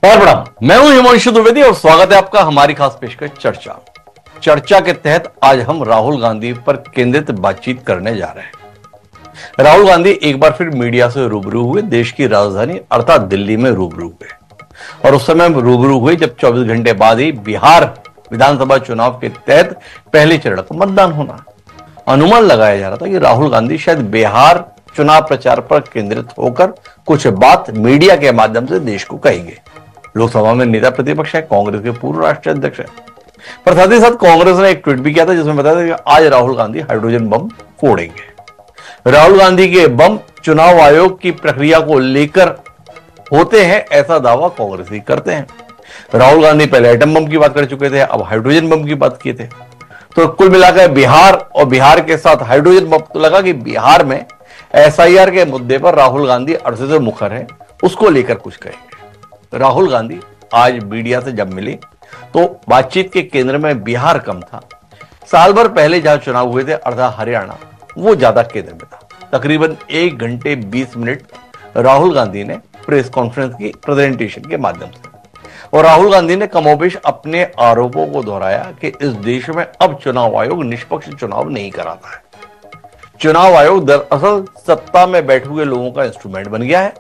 और प्रणाम, मैं हूं हिमांशु द्विवेदी और स्वागत है आपका हमारी खास पेशकश चर्चा के तहत आज हम राहुल गांधी पर केंद्रित बातचीत करने जा रहे हैं। राहुल गांधी एक बार फिर मीडिया से रूबरू हुए, देश की राजधानी अर्थात दिल्ली में रूबरू हुए और उस समय रूबरू हुए जब 24 घंटे बाद ही बिहार विधानसभा चुनाव के तहत पहले चरण का मतदान होना। अनुमान लगाया जा रहा था कि राहुल गांधी शायद बिहार चुनाव प्रचार पर केंद्रित होकर कुछ बात मीडिया के माध्यम से देश को कहेंगे। लोकसभा में नेता प्रतिपक्ष है, कांग्रेस के पूर्व राष्ट्रीय अध्यक्ष है, पर साथ ही साथ कांग्रेस ने एक ट्वीट भी किया था जिसमें बताया था कि आज राहुल गांधी हाइड्रोजन बम फोड़ेंगे। राहुल गांधी के बम चुनाव आयोग की प्रक्रिया को लेकर होते हैं, ऐसा दावा कांग्रेस ही करते हैं। राहुल गांधी पहले एटम बम की बात कर चुके थे, अब हाइड्रोजन बम की बात किए थे। तो कुल मिलाकर बिहार और बिहार के साथ हाइड्रोजन बम, तो लगा कि बिहार में एसआईआर के मुद्दे पर राहुल गांधी अरसे से मुखर है, उसको लेकर कुछ कहेंगे। राहुल गांधी आज मीडिया से जब मिले तो बातचीत के केंद्र में बिहार कम था। साल भर पहले जहां चुनाव हुए थे अर्थात हरियाणा, वो ज्यादा केंद्र में था। तकरीबन 1 घंटे 20 मिनट राहुल गांधी ने प्रेस कॉन्फ्रेंस की प्रेजेंटेशन के माध्यम से, और राहुल गांधी ने कमोबेश अपने आरोपों को दोहराया कि इस देश में अब चुनाव आयोग निष्पक्ष चुनाव नहीं कराता है। चुनाव आयोग दरअसल सत्ता में बैठे हुए लोगों का इंस्ट्रूमेंट बन गया है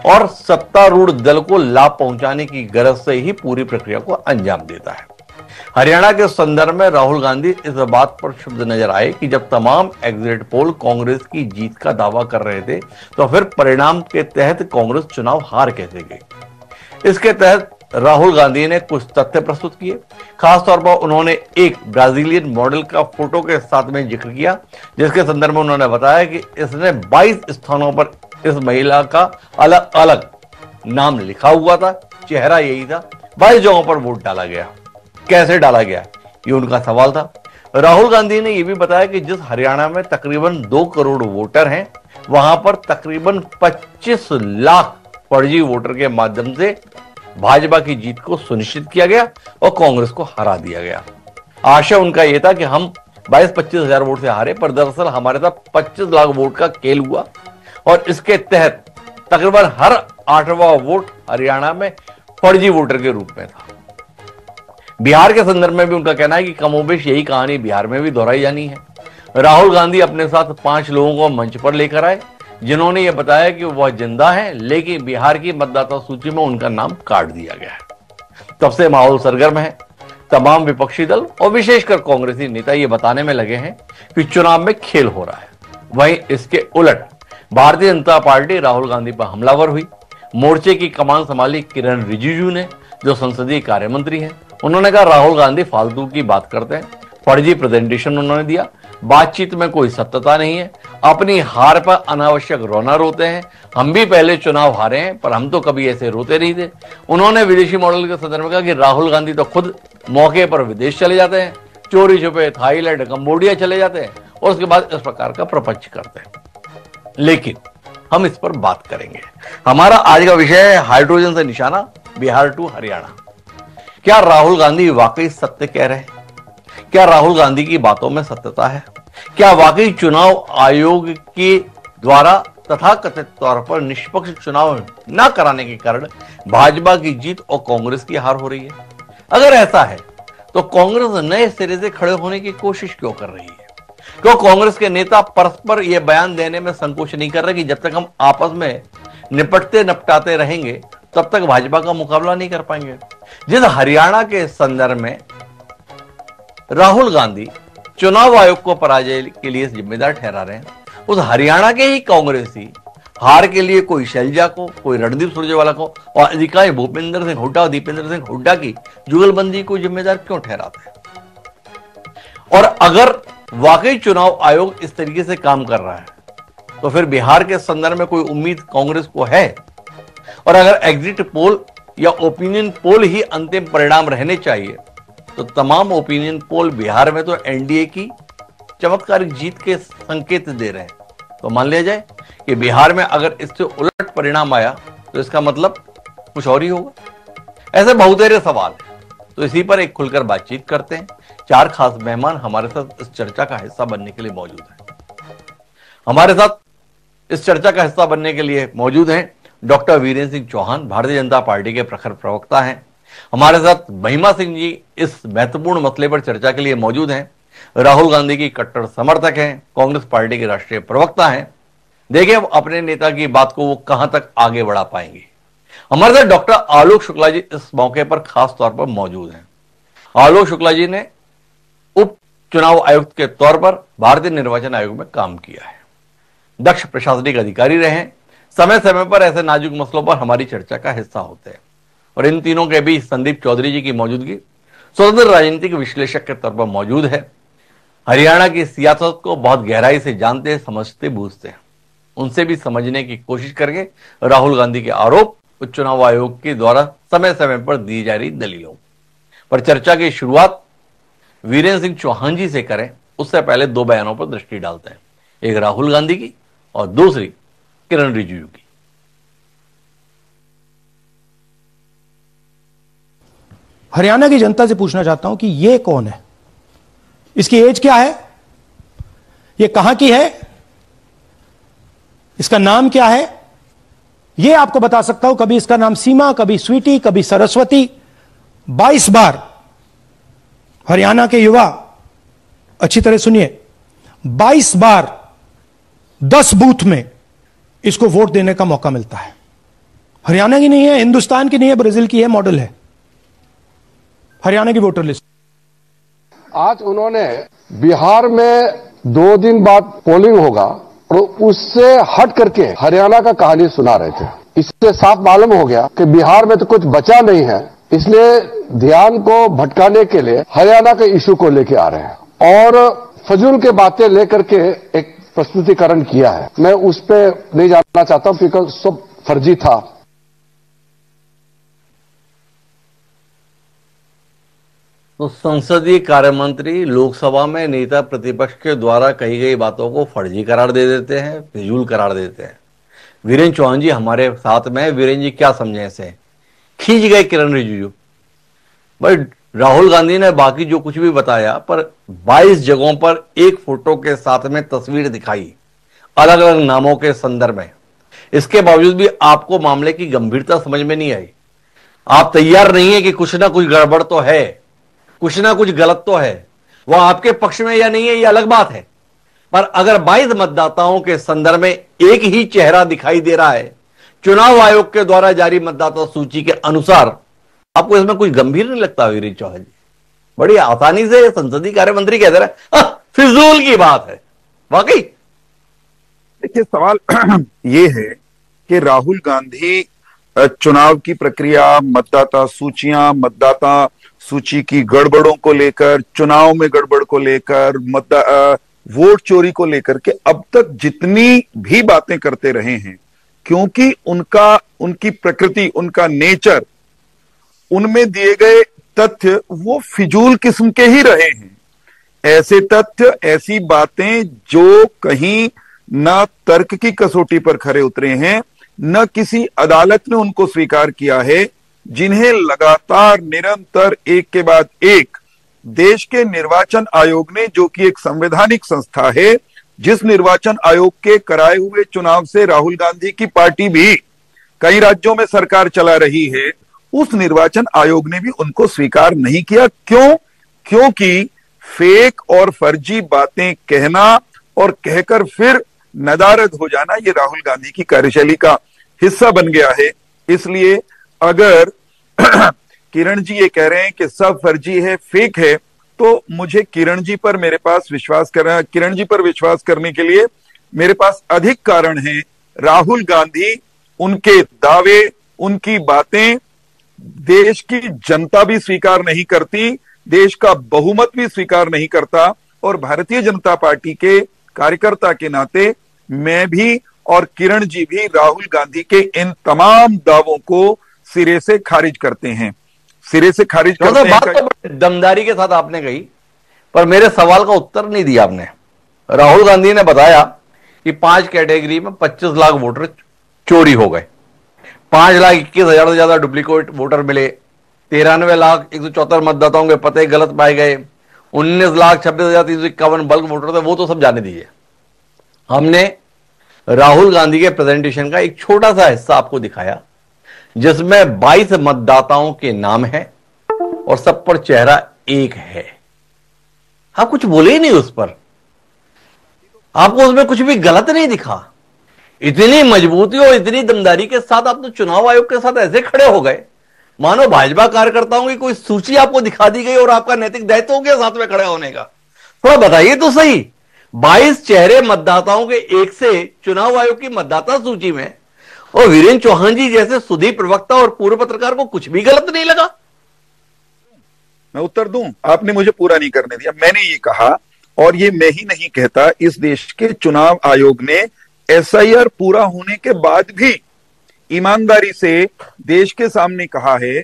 और सत्तारूढ़ दल को लाभ पहुंचाने की गरज से ही पूरी प्रक्रिया को अंजाम देता है। हरियाणा के संदर्भ में राहुल गांधी इस बात पर शुद्ध नजर आए कि जब तमाम एग्जिट पोल कांग्रेस की जीत का दावा कर रहे थे, तो फिर परिणाम के तहत कांग्रेस चुनाव हार कैसे गई। इसके तहत राहुल गांधी ने कुछ तथ्य प्रस्तुत किए। खासतौर पर उन्होंने एक ब्राजीलियन मॉडल का फोटो के साथ में जिक्र किया, जिसके संदर्भ में उन्होंने बताया कि इसने 22 स्थानों पर इस महिला का अलग अलग नाम लिखा हुआ था, चेहरा यही था, 22 जगहों पर वोट डाला गया। कैसे डाला गया, ये उनका सवाल था। राहुल गांधी ने यह भी बताया कि जिस हरियाणा में तकरीबन 2 करोड़ वोटर हैं, वहां पर तकरीबन 25 लाख फर्जी वोटर के माध्यम से भाजपा की जीत को सुनिश्चित किया गया और कांग्रेस को हरा दिया गया। आशय उनका यह था कि हम 22-25 हजार वोट से हारे, पर दरअसल हमारे साथ 25 लाख वोट का खेल हुआ और इसके तहत तकरीबन हर 8वां वोट हरियाणा में फर्जी वोटर के रूप में था। बिहार के संदर्भ में भी उनका कहना है कि कमोबेश यही कहानी बिहार में भी दोहराई जानी है। राहुल गांधी अपने साथ 5 लोगों को मंच पर लेकर आए, जिन्होंने यह बताया कि वह जिंदा है, लेकिन बिहार की मतदाता सूची में उनका नाम काट दिया गया है। तब से माहौल सरगर्म है। तमाम विपक्षी दल और विशेषकर कांग्रेसी नेता ये बताने में लगे हैं कि चुनाव में खेल हो रहा है। वहीं इसके उलट भारतीय जनता पार्टी राहुल गांधी पर हमलावर हुई। मोर्चे की कमान संभाली किरण रिजिजू ने, जो संसदीय कार्य मंत्री हैं। उन्होंने कहा राहुल गांधी फालतू की बात करते हैं, फर्जी प्रेजेंटेशन उन्होंने दिया, बातचीत में कोई सत्यता नहीं है, अपनी हार पर अनावश्यक रोना रोते हैं। हम भी पहले चुनाव हारे हैं, पर हम तो कभी ऐसे रोते नहीं थे। उन्होंने विदेशी मॉडल के संदर्भ में कहा कि राहुल गांधी तो खुद मौके पर विदेश चले जाते हैं, चोरी छुपे थाईलैंड कंबोडिया चले जाते हैं और उसके बाद इस प्रकार का प्रपंच करते हैं। लेकिन हम इस पर बात करेंगे। हमारा आज का विषय है हाइड्रोजन से निशाना, बिहार टू हरियाणा। क्या राहुल गांधी वाकई सत्य कह रहे हैं? क्या राहुल गांधी की बातों में सत्यता है? क्या वाकई चुनाव आयोग के द्वारा तथाकथित तौर पर निष्पक्ष चुनाव न कराने के कारण भाजपा की जीत और कांग्रेस की हार हो रही है? अगर ऐसा है तो कांग्रेस नए सिरे से खड़े होने की कोशिश क्यों कर रही है? क्यों कांग्रेस के नेता परस्पर यह बयान देने में संकोच नहीं कर रहे कि जब तक हम आपस में निपटाते रहेंगे तब तक भाजपा का मुकाबला नहीं कर पाएंगे? जिस हरियाणा के संदर्भ में राहुल गांधी चुनाव आयोग को पराजय के लिए जिम्मेदार ठहरा रहे हैं, उस हरियाणा के ही कांग्रेसी हार के लिए कोई शैलजा को, कोई रणदीप सुरजेवाला को और अधिकारी भूपेंद्र सिंह हुड्डा और दीपेंद्र सिंह हुड्डा की जुगलबंदी को जिम्मेदार क्यों ठहराते हैं? और अगर वाकई चुनाव आयोग इस तरीके से काम कर रहा है तो फिर बिहार के संदर्भ में कोई उम्मीद कांग्रेस को है? और अगर एग्जिट पोल या ओपिनियन पोल ही अंतिम परिणाम रहने चाहिए तो तमाम ओपिनियन पोल बिहार में तो एनडीए की चमत्कारिक जीत के संकेत दे रहे हैं। तो मान लिया जाए कि बिहार में अगर इससे उलट परिणाम आया तो इसका मतलब कुछ और ही होगा। ऐसे बहुतेरे सवाल हैं, तो इसी पर एक खुलकर बातचीत करते हैं। 4 खास मेहमान हमारे साथ इस चर्चा का हिस्सा बनने के लिए मौजूद हैं। हमारे साथ इस चर्चा का हिस्सा बनने के लिए मौजूद हैं डॉक्टर वीरेंद्र सिंह चौहान भारतीय जनता पार्टी के प्रखर प्रवक्ता हैं। हमारे साथ महिमा सिंह जी इस महत्वपूर्ण मसले पर चर्चा के लिए मौजूद हैं। राहुल गांधी की कट्टर समर्थक हैं, कांग्रेस पार्टी के राष्ट्रीय प्रवक्ता हैं। देखिए अपने नेता की बात को वो कहां तक आगे बढ़ा पाएंगे। हमारे साथ डॉक्टर आलोक शुक्ला जी इस मौके पर खास तौर पर मौजूद हैं। आलोक शुक्ला जी ने उप चुनाव आयुक्त के तौर पर भारतीय निर्वाचन आयोग में काम किया है, दक्ष प्रशासनिक अधिकारी रहे हैं, समय समय पर ऐसे नाजुक मसलों पर हमारी चर्चा का हिस्सा होते हैं। और इन तीनों के बीच संदीप चौधरी जी की मौजूदगी स्वतंत्र राजनीतिक विश्लेषक के तौर पर मौजूद है। हरियाणा की सियासत को बहुत गहराई से जानते, समझते, बूझते हैं। उनसे भी समझने की कोशिश करके राहुल गांधी के आरोप उच्च चुनाव आयोग के द्वारा समय समय पर दी जा रही दलीलों पर चर्चा की शुरुआत वीरेंद्र सिंह चौहान जी से करें, उससे पहले दो बयानों पर दृष्टि डालते हैं, एक राहुल गांधी की और दूसरी किरण रिजिजू की। हरियाणा की जनता से पूछना चाहता हूं कि ये कौन है, इसकी एज क्या है, ये कहां की है, इसका नाम क्या है, ये आपको बता सकता हूं। कभी इसका नाम सीमा, कभी स्वीटी, कभी सरस्वती। 22 बार हरियाणा के युवा अच्छी तरह सुनिए, 22 बार 10 बूथ में इसको वोट देने का मौका मिलता है। हरियाणा की नहीं है, हिंदुस्तान की नहीं है, ब्राजील की है, मॉडल है हरियाणा की वोटर लिस्ट। आज उन्होंने बिहार में 2 दिन बाद पोलिंग होगा और उससे हट करके हरियाणा का कहानी सुना रहे थे। इससे साफ मालूम हो गया कि बिहार में तो कुछ बचा नहीं है, इसलिए ध्यान को भटकाने के लिए हरियाणा के इशू को लेके आ रहे हैं और फजूल के बातें लेकर के एक प्रस्तुतिकरण किया है। मैं उस पर नहीं जाना चाहता हूं बिकॉज सब फर्जी था। तो संसदीय कार्य मंत्री लोकसभा में नेता प्रतिपक्ष के द्वारा कही गई बातों को फर्जी करार दे देते हैं, फिजूल करार देते हैं। वीरेंद्र चौहान जी हमारे साथ में। वीरेंद्र जी क्या समझे इसे? खींच गए किरण रिजिजू। भाई राहुल गांधी ने बाकी जो कुछ भी बताया, पर 22 जगहों पर एक फोटो के साथ में तस्वीर दिखाई, अलग अलग नामों के संदर्भ में। इसके बावजूद भी आपको मामले की गंभीरता समझ में नहीं आई। आप तैयार नहीं है कि कुछ ना कुछ गड़बड़ तो है, कुछ ना कुछ गलत तो है। वह आपके पक्ष में या नहीं है, यह अलग बात है। पर अगर 22 मतदाताओं के संदर्भ में एक ही चेहरा दिखाई दे रहा है चुनाव आयोग के द्वारा जारी मतदाता सूची के अनुसार, आपको इसमें कुछ गंभीर नहीं लगता? वीरेंद्र चौहान जी बड़ी आसानी से संसदीय कार्य मंत्री कह दे रहे हैं फिजूल की बात है। वाकई देखिए सवाल ये है कि राहुल गांधी चुनाव की प्रक्रिया, मतदाता सूचियां, मतदाता सूची की गड़बड़ों को लेकर, चुनाव में गड़बड़ को लेकर, वोट चोरी को लेकर के अब तक जितनी भी बातें करते रहे हैं, क्योंकि उनकी प्रकृति, उनका नेचर, उनमें दिए गए तथ्य वो फिजूल किस्म के ही रहे हैं। ऐसे तथ्य, ऐसी बातें जो कहीं ना तर्क की कसौटी पर खरे उतरे हैं, न किसी अदालत ने उनको स्वीकार किया है, जिन्हें लगातार निरंतर एक के बाद एक देश के निर्वाचन आयोग ने, जो कि एक संवैधानिक संस्था है, जिस निर्वाचन आयोग के कराए हुए चुनाव से राहुल गांधी की पार्टी भी कई राज्यों में सरकार चला रही है, उस निर्वाचन आयोग ने भी उनको स्वीकार नहीं किया। क्यों? क्योंकि फेक और फर्जी बातें कहना और कहकर फिर नदारद हो जाना, ये राहुल गांधी की कार्यशैली का हिस्सा बन गया है। इसलिए अगर किरण जी ये कह रहे हैं कि सब फर्जी है, फेक है, तो मुझे किरण जी पर विश्वास करने के लिए मेरे पास अधिक कारण है। राहुल गांधी, उनके दावे, उनकी बातें देश की जनता भी स्वीकार नहीं करती, देश का बहुमत भी स्वीकार नहीं करता, और भारतीय जनता पार्टी के कार्यकर्ता के नाते मैं भी और किरण जी भी राहुल गांधी के इन तमाम दावों को सिरे से खारिज करते हैं। सिरे से खारिज करते हैं। बात तो दमदारी के साथ आपने कही, पर मेरे सवाल का उत्तर नहीं दिया आपने। राहुल गांधी ने बताया कि 5 कैटेगरी में 25 लाख वोटर चोरी हो गए, 5,21,000 से ज्यादा डुप्लीकेट वोटर मिले, 93,174 मतदाताओं के पते गलत पाए गए, 19,26,351 बल्क वोटर थे। वो तो सब जाने दीजिए। हमने राहुल गांधी के प्रेजेंटेशन का एक छोटा सा हिस्सा आपको दिखाया, जिसमें 22 मतदाताओं के नाम है और सब पर चेहरा एक है। आप कुछ बोले ही नहीं उस पर, आपको उसमें कुछ भी गलत नहीं दिखा। इतनी मजबूती और इतनी दमदारी के साथ आप तो चुनाव आयोग के साथ ऐसे खड़े हो गए मानो भाजपा कार्यकर्ताओं की कोई सूची आपको दिखा दी गई और आपका नैतिक दायित्व हो गया साथ में खड़े होने का। थोड़ा बताइए तो सही, 22 चेहरे मतदाताओं के एक से चुनाव आयोग की मतदाता सूची में, और वीरेंद्र चौहान जी जैसे सुधी प्रवक्ता और पूर्व पत्रकार को कुछ भी गलत नहीं लगा। मैं उत्तर दूं, आपने मुझे पूरा नहीं करने दिया। मैंने ये कहा, और ये मैं ही नहीं कहता, इस देश के चुनाव आयोग ने एसआईआर पूरा होने के बाद भी ईमानदारी से देश के सामने कहा है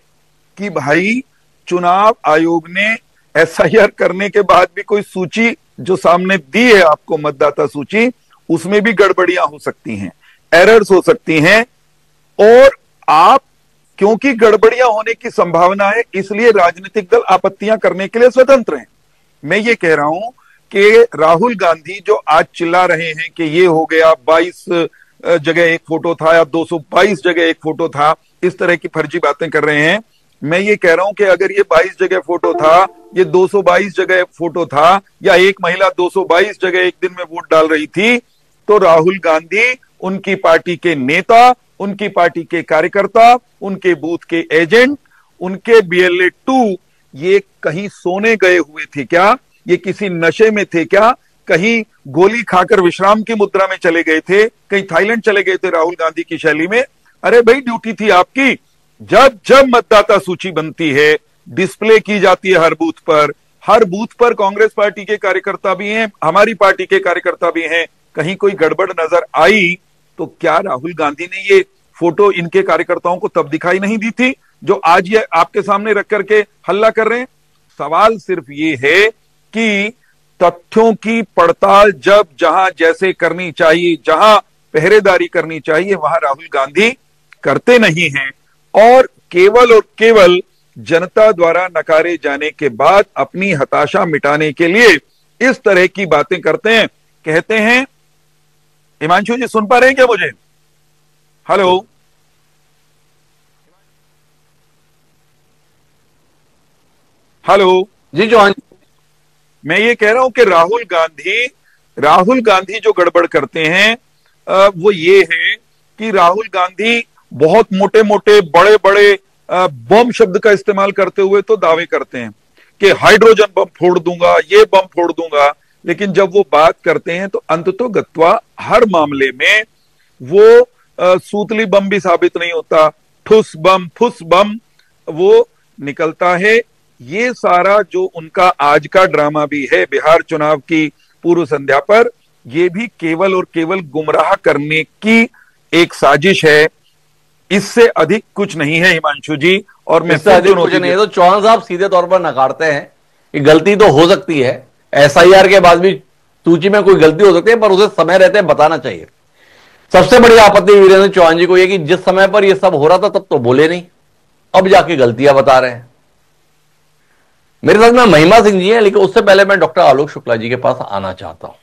कि भाई चुनाव आयोग ने एसआईआर करने के बाद भी कोई सूची जो सामने दी है आपको, मतदाता सूची, उसमें भी गड़बड़ियां हो सकती हैं, एरर्स हो सकती हैं, और आप क्योंकि गड़बड़ियां होने की संभावना है इसलिए राजनीतिक दल आपत्तियां करने के लिए स्वतंत्र हैं। मैं ये कह रहा हूं कि राहुल गांधी जो आज चिल्ला रहे हैं कि ये हो गया, 22 जगह एक फोटो था या 222 जगह एक फोटो था, इस तरह की फर्जी बातें कर रहे हैं। मैं ये कह रहा हूं कि अगर ये 22 जगह फोटो था, ये 222 जगह फोटो था, या एक महिला 222 जगह एक दिन में वोट डाल रही थी, तो राहुल गांधी, उनकी पार्टी के नेता, उनकी पार्टी के कार्यकर्ता, उनके बूथ के एजेंट, उनके BLA 2 ये कहीं सोने गए हुए थे क्या? ये किसी नशे में थे क्या? कहीं गोली खाकर विश्राम की मुद्रा में चले गए थे? कहीं थाईलैंड चले गए थे राहुल गांधी की शैली में? अरे भाई, ड्यूटी थी आपकी। जब जब मतदाता सूची बनती है, डिस्प्ले की जाती है हर बूथ पर कांग्रेस पार्टी के कार्यकर्ता भी हैं, हमारी पार्टी के कार्यकर्ता भी हैं, कहीं कोई गड़बड़ नजर आई तो क्या राहुल गांधी ने ये फोटो इनके कार्यकर्ताओं को तब दिखाई नहीं दी थी जो आज ये आपके सामने रख करके हल्ला कर रहे हैं? सवाल सिर्फ ये है कि तथ्यों की पड़ताल जब जहां जैसे करनी चाहिए, जहां पहरेदारी करनी चाहिए, वहां राहुल गांधी करते नहीं हैं, और केवल जनता द्वारा नकारे जाने के बाद अपनी हताशा मिटाने के लिए इस तरह की बातें करते हैं, कहते हैं। हिमांशु जी सुन पा रहे हैं क्या मुझे? हेलो, हेलो जी चौहान, मैं ये कह रहा हूं कि राहुल गांधी जो गड़बड़ करते हैं वो ये है कि राहुल गांधी बहुत मोटे मोटे बड़े बड़े बम शब्द का इस्तेमाल करते हुए तो दावे करते हैं कि हाइड्रोजन बम फोड़ दूंगा, ये बम फोड़ दूंगा, लेकिन जब वो बात करते हैं तो अंततोगत्वा हर मामले में वो सूतली बम भी साबित नहीं होता, ठुस बम फुस बम वो निकलता है। ये सारा जो उनका आज का ड्रामा भी है बिहार चुनाव की पूर्व संध्या पर, ये भी केवल और केवल गुमराह करने की एक साजिश है, इससे अधिक कुछ नहीं है हिमांशु जी। और मैं इससे अधिक कुछ नहीं है। तो चौहान साहब सीधे तौर पर नकारते हैं कि गलती तो हो सकती है, एसआईआर के बाद भी सूची में कोई गलती हो सकती है, पर उसे समय रहते बताना चाहिए। सबसे बड़ी आपत्ति वीरेंद्र चौहान जी को यह कि जिस समय पर यह सब हो रहा था तब तो बोले नहीं, अब जाके गलतियां बता रहे हैं। मेरे साथ में महिमा सिंह जी हैं, लेकिन उससे पहले मैं डॉक्टर आलोक शुक्ला जी के पास आना चाहता हूं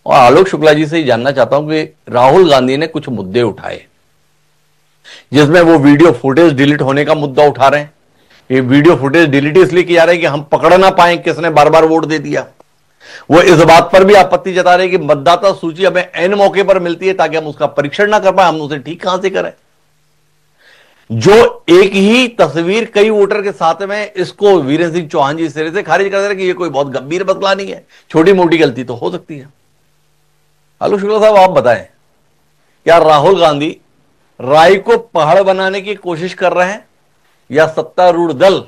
और आलोक शुक्ला जी से ही जानना चाहता हूं कि राहुल गांधी ने कुछ मुद्दे उठाए, जिसमें वो वीडियो फुटेज डिलीट होने का मुद्दा उठा रहे हैं। ये वीडियो फुटेज डिलीट इसलिए किया रहे हैं कि हम पकड़ ना पाए किसने बार बार वोट दे दिया। वो इस बात पर भी आपत्ति जता रहे हैं कि मतदाता सूची हमें एन मौके पर मिलती है ताकि हम उसका परीक्षण ना कर पाए, हम उसे ठीक कहां से करें। जो एक ही तस्वीर कई वोटर के साथ में, इसको वीरेंद्र सिंह चौहान जी सिरे से खारिज कर दे रहे कि ये कोई बहुत गंभीर मसला नहीं है, छोटी मोटी गलती तो हो सकती है। आलोक शुक्ला साहब आप बताएं, क्या राहुल गांधी राय को पहाड़ बनाने की कोशिश कर रहे हैं या सत्तारूढ़ दल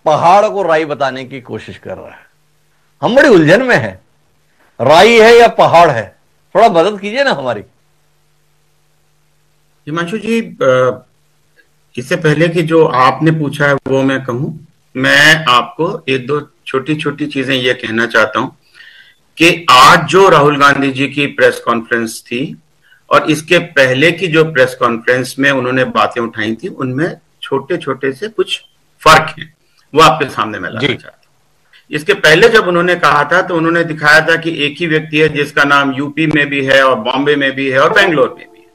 पहाड़ को राय बताने की कोशिश कर रहा है? हम बड़ी उलझन में हैं, राई है या पहाड़ है, थोड़ा मदद कीजिए ना हमारी। हिमांशु जी, इससे पहले कि जो आपने पूछा है वो मैं कहूं, मैं आपको एक दो छोटी छोटी चीजें ये कहना चाहता हूं कि आज जो राहुल गांधी जी की प्रेस कॉन्फ्रेंस थी और इसके पहले की जो प्रेस कॉन्फ्रेंस में उन्होंने बातें उठाई थी, उनमें छोटे छोटे से कुछ फर्क हैं, वो आपके सामने मैं लाना चाहता हूं। इसके पहले जब उन्होंने कहा था तो उन्होंने दिखाया था कि एक ही व्यक्ति है जिसका नाम यूपी में भी है और बॉम्बे में भी है और बेंगलोर में भी है।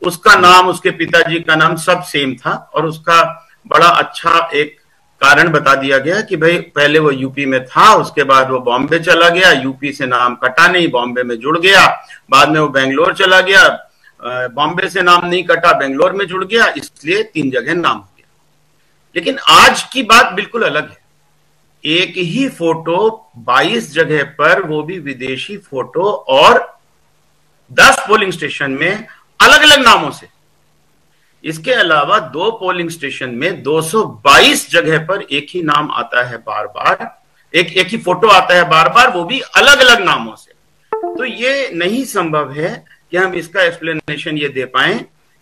उसका नाम, उसके पिताजी का नाम सब सेम था और उसका बड़ा अच्छा एक कारण बता दिया गया कि भाई पहले वो यूपी में था, उसके बाद वो बॉम्बे चला गया, यूपी से नाम कटा नहीं, बॉम्बे में जुड़ गया, बाद में वो बेंगलोर चला गया, बॉम्बे से नाम नहीं कटा, बेंगलोर में जुड़ गया, इसलिए 3 जगह नाम हो गया। लेकिन आज की बात बिल्कुल अलग है। एक ही फोटो 22 जगह पर, वो भी विदेशी फोटो, और 10 पोलिंग स्टेशन में अलग अलग नामों से। इसके अलावा 2 पोलिंग स्टेशन में 222 जगह पर एक ही नाम आता है बार बार, एक ही फोटो आता है बार बार, वो भी अलग अलग नामों से। तो ये नहीं संभव है कि हम इसका एक्सप्लेनेशन ये दे पाएं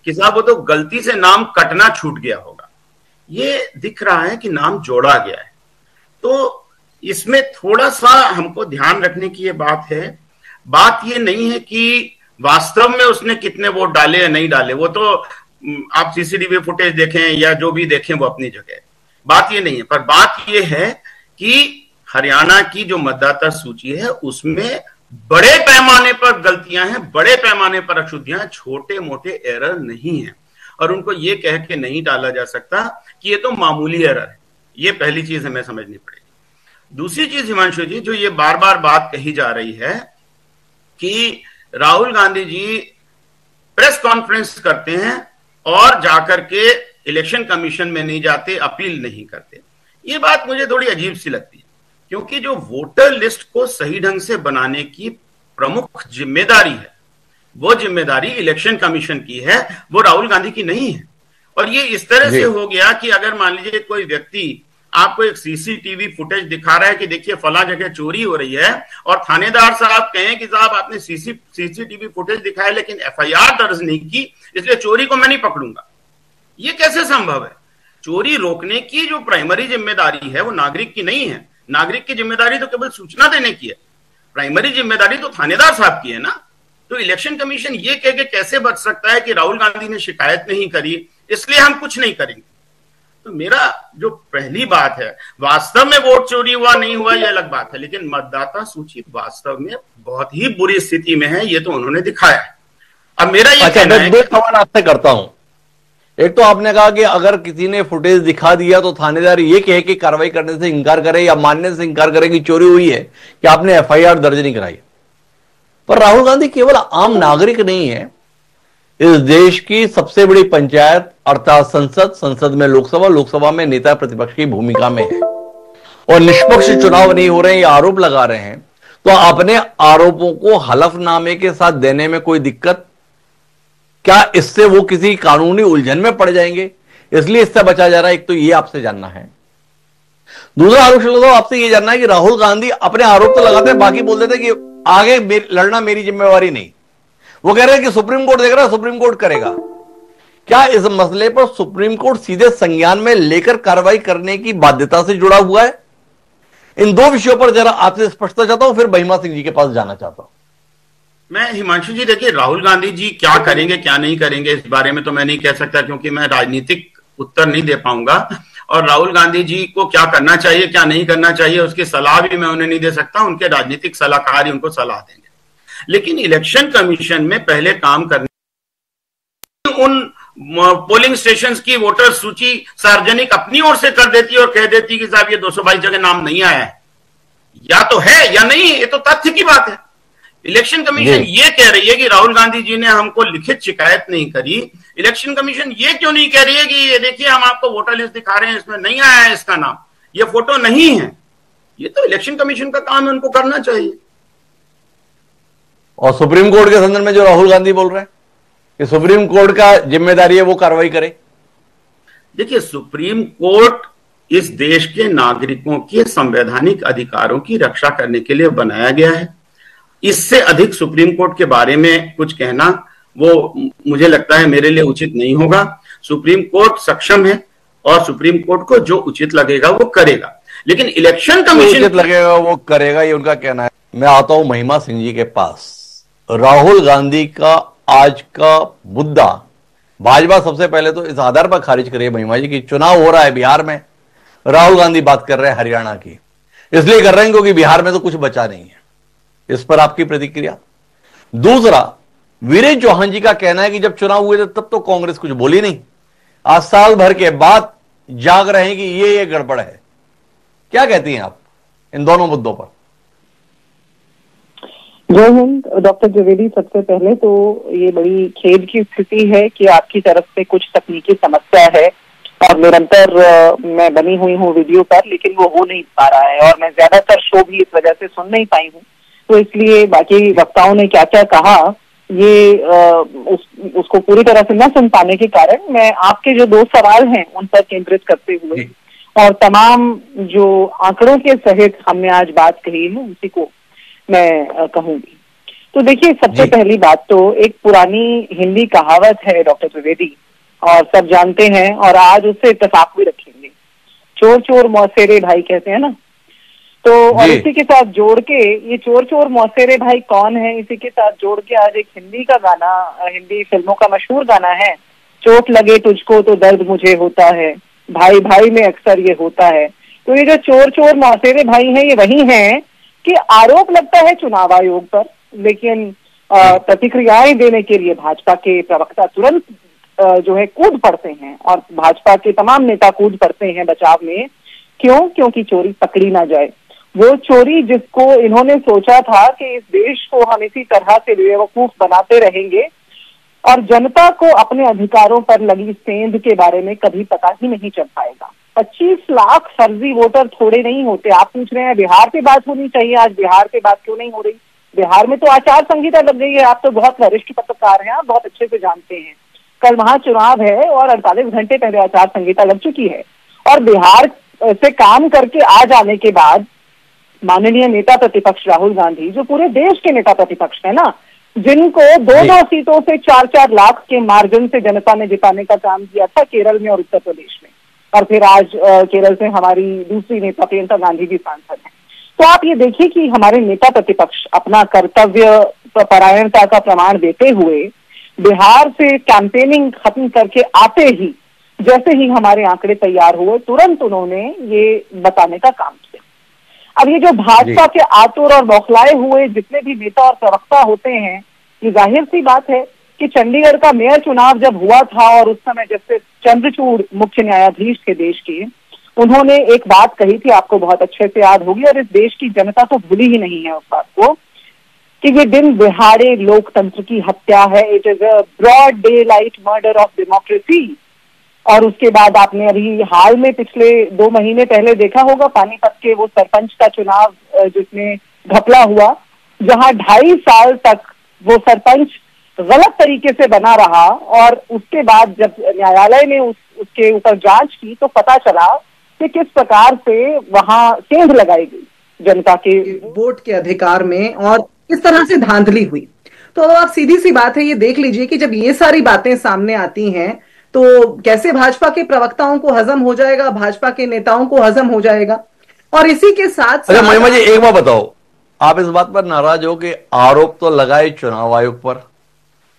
कि साहब वो तो गलती से नाम कटना छूट गया होगा। ये दिख रहा है कि नाम जोड़ा गया है। तो इसमें थोड़ा सा हमको ध्यान रखने की ये बात है। बात ये नहीं है कि वास्तव में उसने कितने वोट डाले या नहीं डाले, वो तो आप सीसीटीवी फुटेज देखें या जो भी देखें वो अपनी जगह, बात ये नहीं है। पर बात ये है कि हरियाणा की जो मतदाता सूची है उसमें बड़े पैमाने पर गलतियां हैं, बड़े पैमाने पर अशुद्धियां, छोटे मोटे एरर नहीं है, और उनको ये कह के नहीं डाला जा सकता कि ये तो मामूली एरर है। ये पहली चीज हमें समझनी पड़ेगी। दूसरी चीज हिमांशु जी, जो ये बार बार बात कही जा रही है कि राहुल गांधी जी प्रेस कॉन्फ्रेंस करते हैं और जाकर के इलेक्शन कमीशन में नहीं जाते, अपील नहीं करते, ये बात मुझे थोड़ी अजीब सी लगती है। क्योंकि जो वोटर लिस्ट को सही ढंग से बनाने की प्रमुख जिम्मेदारी है, वो जिम्मेदारी इलेक्शन कमीशन की है, वो राहुल गांधी की नहीं है। और ये इस तरह से हो गया कि अगर मान लीजिए कोई व्यक्ति आपको एक सीसीटीवी फुटेज दिखा रहा है कि देखिए फला जगह चोरी हो रही है, और थानेदार साहब कहें कि साहब आपने सीसीटीवी फुटेज दिखाया लेकिन एफआईआर दर्ज नहीं की, इसलिए चोरी को मैं नहीं पकड़ूंगा, ये कैसे संभव है? चोरी रोकने की जो प्राइमरी जिम्मेदारी है वो नागरिक की नहीं है। नागरिक की जिम्मेदारी तो केवल सूचना देने की है, प्राइमरी जिम्मेदारी तो थानेदार साहब की है ना। तो इलेक्शन कमीशन ये कह के कैसे बच सकता है कि राहुल गांधी ने शिकायत नहीं करी इसलिए हम कुछ नहीं करेंगे? तो मेरा जो पहली बात है, वास्तव में वोट चोरी हुआ नहीं हुआ ये अलग बात है, लेकिन मतदाता सूची वास्तव में बहुत ही बुरी स्थिति में है, ये तो उन्होंने दिखाया है। अब मेरा ये कहना है, 2 सवाल आपसे करता हूं। एक तो आपने कहा कि अगर किसी ने फुटेज दिखा दिया तो थानेदार ये कहे कि कार्रवाई करने से इंकार करे या मानने से इंकार करे कि चोरी हुई है, कि आपने एफआईआर दर्ज नहीं कराई। पर राहुल गांधी केवल आम नागरिक नहीं है, इस देश की सबसे बड़ी पंचायत अर्थात संसद में लोकसभा में नेता प्रतिपक्ष की भूमिका में है, और निष्पक्ष चुनाव नहीं हो रहे हैं ये आरोप लगा रहे हैं। तो अपने आरोपों को हलफनामे के साथ देने में कोई दिक्कत? क्या इससे वो किसी कानूनी उलझन में पड़ जाएंगे, इसलिए इससे बचा जा रहा है? एक तो ये आपसे जानना है। दूसरा आरोप आपसे ये जानना है कि राहुल गांधी अपने आरोप तो लगाते हैं, बाकी बोल देते हैं कि आगे लड़ना मेरी जिम्मेवारी नहीं। वो कह रहे हैं कि सुप्रीम कोर्ट देख रहा है, सुप्रीम कोर्ट करेगा। क्या इस मसले पर सुप्रीम कोर्ट सीधे संज्ञान में लेकर कार्रवाई करने की बाध्यता से जुड़ा हुआ है? इन 2 विषयों पर जरा आपसे स्पष्टता चाहता हूं, फिर महिमा सिंह जी के पास जाना चाहता हूं। मैं हिमांशु जी, देखिए राहुल गांधी जी क्या करेंगे क्या नहीं करेंगे इस बारे में तो मैं नहीं कह सकता, क्योंकि मैं राजनीतिक उत्तर नहीं दे पाऊंगा, और राहुल गांधी जी को क्या करना चाहिए क्या नहीं करना चाहिए उसकी सलाह भी मैं उन्हें नहीं दे सकता, उनके राजनीतिक सलाहकार ही उनको सलाह देंगे। लेकिन इलेक्शन कमीशन में पहले काम करने, उन पोलिंग स्टेशंस की वोटर सूची सार्वजनिक अपनी ओर से कर देती और कह देती कि साहब ये 222 जगह नाम नहीं आया है, या तो है या नहीं, ये तो तथ्य की बात है। इलेक्शन कमीशन ये कह रही है कि राहुल गांधी जी ने हमको लिखित शिकायत नहीं करी। इलेक्शन कमीशन ये क्यों नहीं कह रही है कि ये देखिए हम आपको वोटर लिस्ट दिखा रहे हैं, इसमें नहीं आया है इसका नाम, ये फोटो नहीं है? ये तो इलेक्शन कमीशन का काम है, उनको करना चाहिए। और सुप्रीम कोर्ट के संदर्भ में जो राहुल गांधी बोल रहे हैं कि सुप्रीम कोर्ट का जिम्मेदारी है वो कार्रवाई करे। देखिए, सुप्रीम कोर्ट इस देश के नागरिकों के संवैधानिक अधिकारों की रक्षा करने के लिए बनाया गया है। इससे अधिक सुप्रीम कोर्ट के बारे में कुछ कहना वो मुझे लगता है मेरे लिए उचित नहीं होगा। सुप्रीम कोर्ट सक्षम है और सुप्रीम कोर्ट को जो उचित लगेगा वो करेगा, लेकिन इलेक्शन कमीशन उचित लगेगा वो करेगा, ये उनका कहना है। मैं आता हूं महिमा सिंह जी के पास। राहुल गांधी का आज का मुद्दा भाजपा सबसे पहले तो इस आधार पर खारिज करिए महिमा जी कि चुनाव हो रहा है बिहार में, राहुल गांधी बात कर रहे हैं हरियाणा की, इसलिए कर रहे हैं क्योंकि बिहार में तो कुछ बचा नहीं है। इस पर आपकी प्रतिक्रिया। दूसरा, वीरेंद्र चौहान जी का कहना है कि जब चुनाव हुए थे तब तो कांग्रेस कुछ बोली नहीं, आज साल भर के बाद जाग रहे हैं कि ये गड़बड़ है। क्या कहती हैं आप इन दोनों मुद्दों पर? जय हिंद डॉक्टर द्विवेदी। सबसे पहले तो ये बड़ी खेद की स्थिति है कि आपकी तरफ से कुछ तकनीकी समस्या है और निरंतर मैं बनी हुई हूँ वीडियो पर, लेकिन वो हो नहीं पा रहा है और मैं ज्यादातर शो भी इस वजह से सुन नहीं पाई हूँ। तो इसलिए बाकी वक्ताओं ने क्या क्या कहा ये उसको पूरी तरह से न सुन पाने के कारण मैं आपके जो 2 सवाल हैं उन पर केंद्रित करते हुए और तमाम जो आंकड़ों के सहित हमने आज बात कही है उसी को मैं कहूंगी। तो देखिए, सबसे पहली बात तो एक पुरानी हिंदी कहावत है डॉक्टर द्विवेदी, और सब जानते हैं और आज उससे इत्तेफाक भी रखेंगे, चोर चोर मौसेरे भाई कहते हैं ना। तो और इसी के साथ जोड़ के ये चोर चोर मौसेरे भाई कौन है, इसी के साथ जोड़ के आज एक हिंदी का गाना, हिंदी फिल्मों का मशहूर गाना है, चोट लगे तुझको तो दर्द मुझे होता है, भाई भाई में अक्सर ये होता है। तो ये जो चोर चोर मौसेरे भाई हैं ये वही हैं कि आरोप लगता है चुनाव आयोग पर, लेकिन प्रतिक्रियाएं देने के लिए भाजपा के प्रवक्ता तुरंत जो है कूद पड़ते हैं और भाजपा के तमाम नेता कूद पड़ते हैं बचाव में। क्यों? क्योंकि चोरी पकड़ी ना जाए। वो चोरी जिसको इन्होंने सोचा था कि इस देश को हम इसी तरह से बेवकूफ बनाते रहेंगे और जनता को अपने अधिकारों पर लगी सेंध के बारे में कभी पता ही नहीं चल पाएगा। 25 लाख फर्जी वोटर थोड़े नहीं होते। आप पूछ रहे हैं बिहार पे बात होनी चाहिए, आज बिहार पे बात क्यों नहीं हो रही? बिहार में तो आचार संहिता लग गई है। आप तो बहुत वरिष्ठ पत्रकार हैं, आप बहुत अच्छे से जानते हैं। कल वहां चुनाव है और 48 घंटे पहले आचार संहिता लग चुकी है और बिहार से काम करके आ जाने के बाद माननीय नेता प्रतिपक्ष राहुल गांधी, जो पूरे देश के नेता प्रतिपक्ष है ना, जिनको 2-2 सीटों से 4-4 लाख के मार्जिन से जनता ने जिताने का काम किया था केरल में और उत्तर प्रदेश में, और फिर आज केरल से हमारी दूसरी नेता प्रियंका गांधी भी सांसद हैं। तो आप ये देखिए कि हमारे नेता प्रतिपक्ष अपना कर्तव्य परायणता का प्रमाण देते हुए बिहार से कैंपेनिंग खत्म करके आते ही, जैसे ही हमारे आंकड़े तैयार हुए, तुरंत उन्होंने ये बताने का काम किया। अब ये जो भाजपा के आतुर और बौखलाए हुए जितने भी नेता और प्रवक्ता होते हैं, ये जाहिर सी बात है कि चंडीगढ़ का मेयर चुनाव जब हुआ था और उस समय जैसे चंद्रचूड़ मुख्य न्यायाधीश थे देश के, उन्होंने एक बात कही थी, आपको बहुत अच्छे से याद होगी और इस देश की जनता तो भूली ही नहीं है उस बात को, कि ये दिन दिहाड़े लोकतंत्र की हत्या है। It is a broad daylight murder of democracy. और उसके बाद आपने अभी हाल में पिछले 2 महीने पहले देखा होगा पानीपत के वो सरपंच का चुनाव जिसमें घपला हुआ, जहां 2.5 साल तक वो सरपंच गलत तरीके से बना रहा और उसके बाद जब न्यायालय ने उसके ऊपर जांच की तो पता चला कि किस प्रकार से वहां सेंध लगाई गई जनता के वोट के अधिकार में और किस तरह से धांधली हुई। तो आप सीधी सी बात है ये देख लीजिए कि जब ये सारी बातें सामने आती हैं तो कैसे भाजपा के प्रवक्ताओं को हजम हो जाएगा, भाजपा के नेताओं को हजम हो जाएगा। और इसी के साथ अच्छा महिमा जी, एक बात बताओ, आप इस बात पर नाराज हो कि आरोप तो लगाए चुनाव आयोग पर,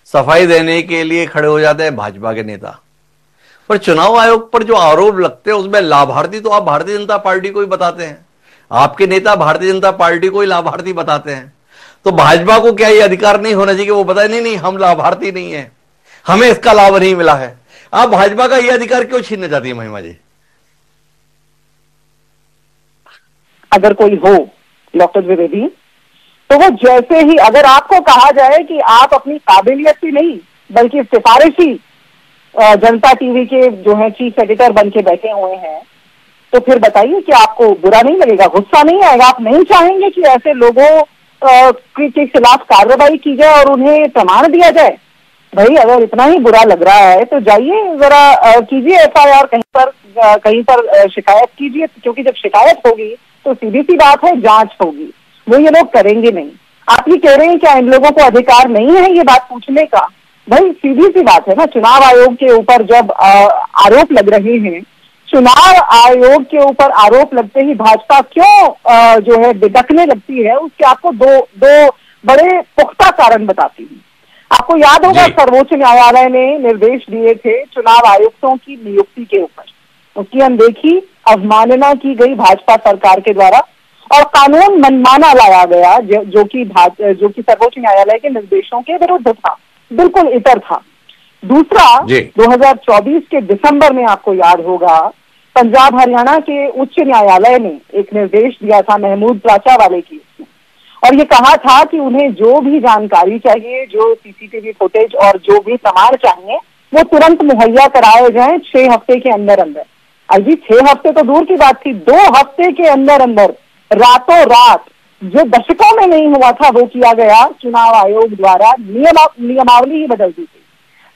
सफाई देने के लिए खड़े हो जाते हैं भाजपा के नेता, पर चुनाव आयोग पर जो आरोप लगते हैं उसमें लाभार्थी तो आप भारतीय जनता पार्टी को ही बताते हैं, आपके नेता भारतीय जनता पार्टी को ही लाभार्थी बताते हैं। तो भाजपा को क्या ये अधिकार नहीं होना चाहिए कि वो बताए नहीं हम लाभार्थी नहीं है, हमें इसका लाभ नहीं मिला है? आप भाजपा का ये अधिकार क्यों छीनना चाहती है महिमा जी? अगर कोई हो डॉक्टर द्विवेदी, तो वो जैसे ही अगर आपको कहा जाए कि आप अपनी काबिलियत से नहीं बल्कि सिफारिशी जनता टीवी के जो है चीफ एडिटर बन के बैठे हुए हैं, तो फिर बताइए कि आपको बुरा नहीं लगेगा, गुस्सा नहीं आएगा? आप नहीं चाहेंगे कि ऐसे लोगों के खिलाफ कार्रवाई की जाए और उन्हें प्रमाण दिया जाए? भाई अगर इतना ही बुरा लग रहा है तो जाइए जरा कीजिए FIR, कहीं पर शिकायत कीजिए, क्योंकि जब शिकायत होगी तो सीधी सी बात है जांच होगी, वो ये लोग करेंगे नहीं। आप ये कह रहे हैं क्या इन लोगों को अधिकार नहीं है ये बात पूछने का? भाई सीधी सी बात है ना, चुनाव आयोग के ऊपर जब आरोप लग रहे हैं, चुनाव आयोग के ऊपर आरोप लगते ही भाजपा क्यों जो है बिदकने लगती है, उसके आपको दो बड़े पुख्ता कारण बताती हूँ। आपको याद होगा सर्वोच्च न्यायालय ने निर्देश दिए थे चुनाव आयुक्तों की नियुक्ति के ऊपर, उसकी अनदेखी अवमानना की गई भाजपा सरकार के द्वारा। और कानून मनमाना लाया गया जो कि सर्वोच्च न्यायालय के निर्देशों के विरुद्ध था, बिल्कुल इतर था। दूसरा, 2024 के दिसंबर में आपको याद होगा पंजाब हरियाणा के उच्च न्यायालय ने एक निर्देश दिया था महमूद प्लाचा वाले केस में, और ये कहा था कि उन्हें जो भी जानकारी चाहिए, जो सीसीटीवी फुटेज और जो भी प्रमाण चाहिए वो तुरंत मुहैया कराए जाएं 6 हफ्ते के अंदर अंदर। अजी 6 हफ्ते तो दूर की बात थी, 2 हफ्ते के अंदर अंदर रातों रात जो दशकों में नहीं हुआ था वो किया गया। चुनाव आयोग द्वारा नियमावली ही बदल दी गई।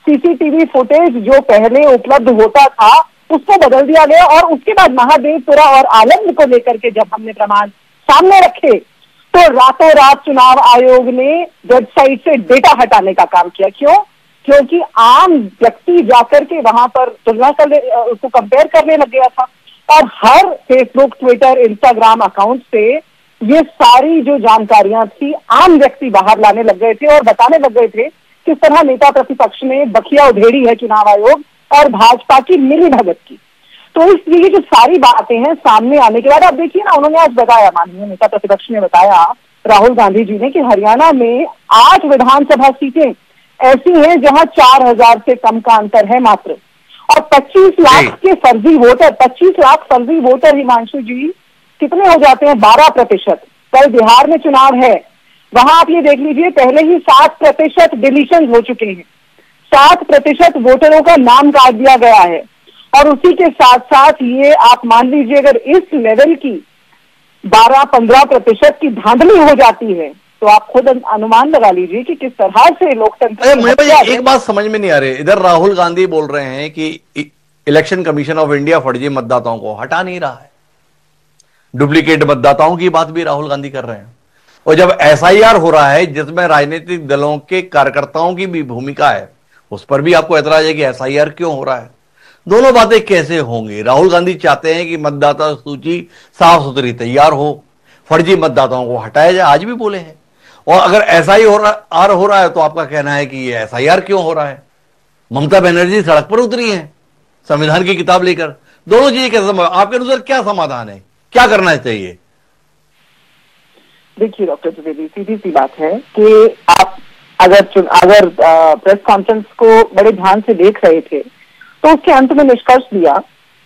सीसीटीवी फुटेज जो पहले उपलब्ध होता था उसको बदल दिया गया, और उसके बाद महादेवपुरा और आलंद को लेकर के जब हमने प्रमाण सामने रखे तो रातों रात चुनाव आयोग ने वेबसाइट से डेटा हटाने का काम किया। क्यों? क्योंकि आम व्यक्ति जाकर के वहां पर तुलना कर उसको कंपेयर करने लग गया था, और हर फेसबुक, ट्विटर, इंस्टाग्राम अकाउंट से ये सारी जो जानकारियां थी आम व्यक्ति बाहर लाने लग गए थे और बताने लग गए थे किस तरह नेता प्रतिपक्ष ने बखिया उधेड़ी है चुनाव आयोग और भाजपा की मिली भगत की। तो इसलिए जो सारी बातें हैं सामने आने के बाद, अब देखिए ना, उन्होंने आज बताया, माननीय नेता प्रतिपक्ष ने बताया, राहुल गांधी जी ने, कि हरियाणा में 8 विधानसभा सीटें ऐसी हैं जहां 4000 से कम का अंतर है मात्र, और 25 लाख के फर्जी वोटर, 25 लाख फर्जी वोटर, हिमांशु जी, कितने हो जाते हैं? 12%। कल बिहार में चुनाव है, वहां आप ये देख लीजिए पहले ही 7% डिलीशन हो चुके हैं, 7% वोटरों का नाम काट दिया गया है। और उसी के साथ साथ ये आप मान लीजिए अगर इस लेवल की 12-15% की धांधली हो जाती है तो आप खुद अनुमान लगा लीजिए कि किस तरह से लोकतंत्र। मुझे एक बात समझ में नहीं आ रही, इधर राहुल गांधी बोल रहे हैं कि इलेक्शन कमीशन ऑफ इंडिया फर्जी मतदाताओं को हटा नहीं रहा है, डुप्लीकेट मतदाताओं की बात भी राहुल गांधी कर रहे हैं, और जब एसआईआर हो रहा है जिसमें राजनीतिक दलों के कार्यकर्ताओं की भी भूमिका है उस पर भी आपको ऐतराज है कि एसआईआर क्यों हो रहा है। दोनों बातें कैसे होंगी? राहुल गांधी चाहते हैं कि मतदाता सूची साफ सुथरी तैयार हो, फर्जी मतदाताओं को हटाया जाए, आज भी बोले हैं, और अगर एसआईआर हो रहा है तो आपका कहना है कि ये एसआईआर क्यों हो रहा है? ममता बनर्जी सड़क पर उतरी है संविधान की किताब लेकर। दोनों चीजें कैसे, आपके अनुसार क्या समाधान है, क्या करना चाहिए? देखिए डॉक्टर द्विवेदी, सीधी सी बात है कि आप अगर प्रेस कॉन्फ्रेंस को बड़े ध्यान से देख रहे थे तो उसके अंत में निष्कर्ष दिया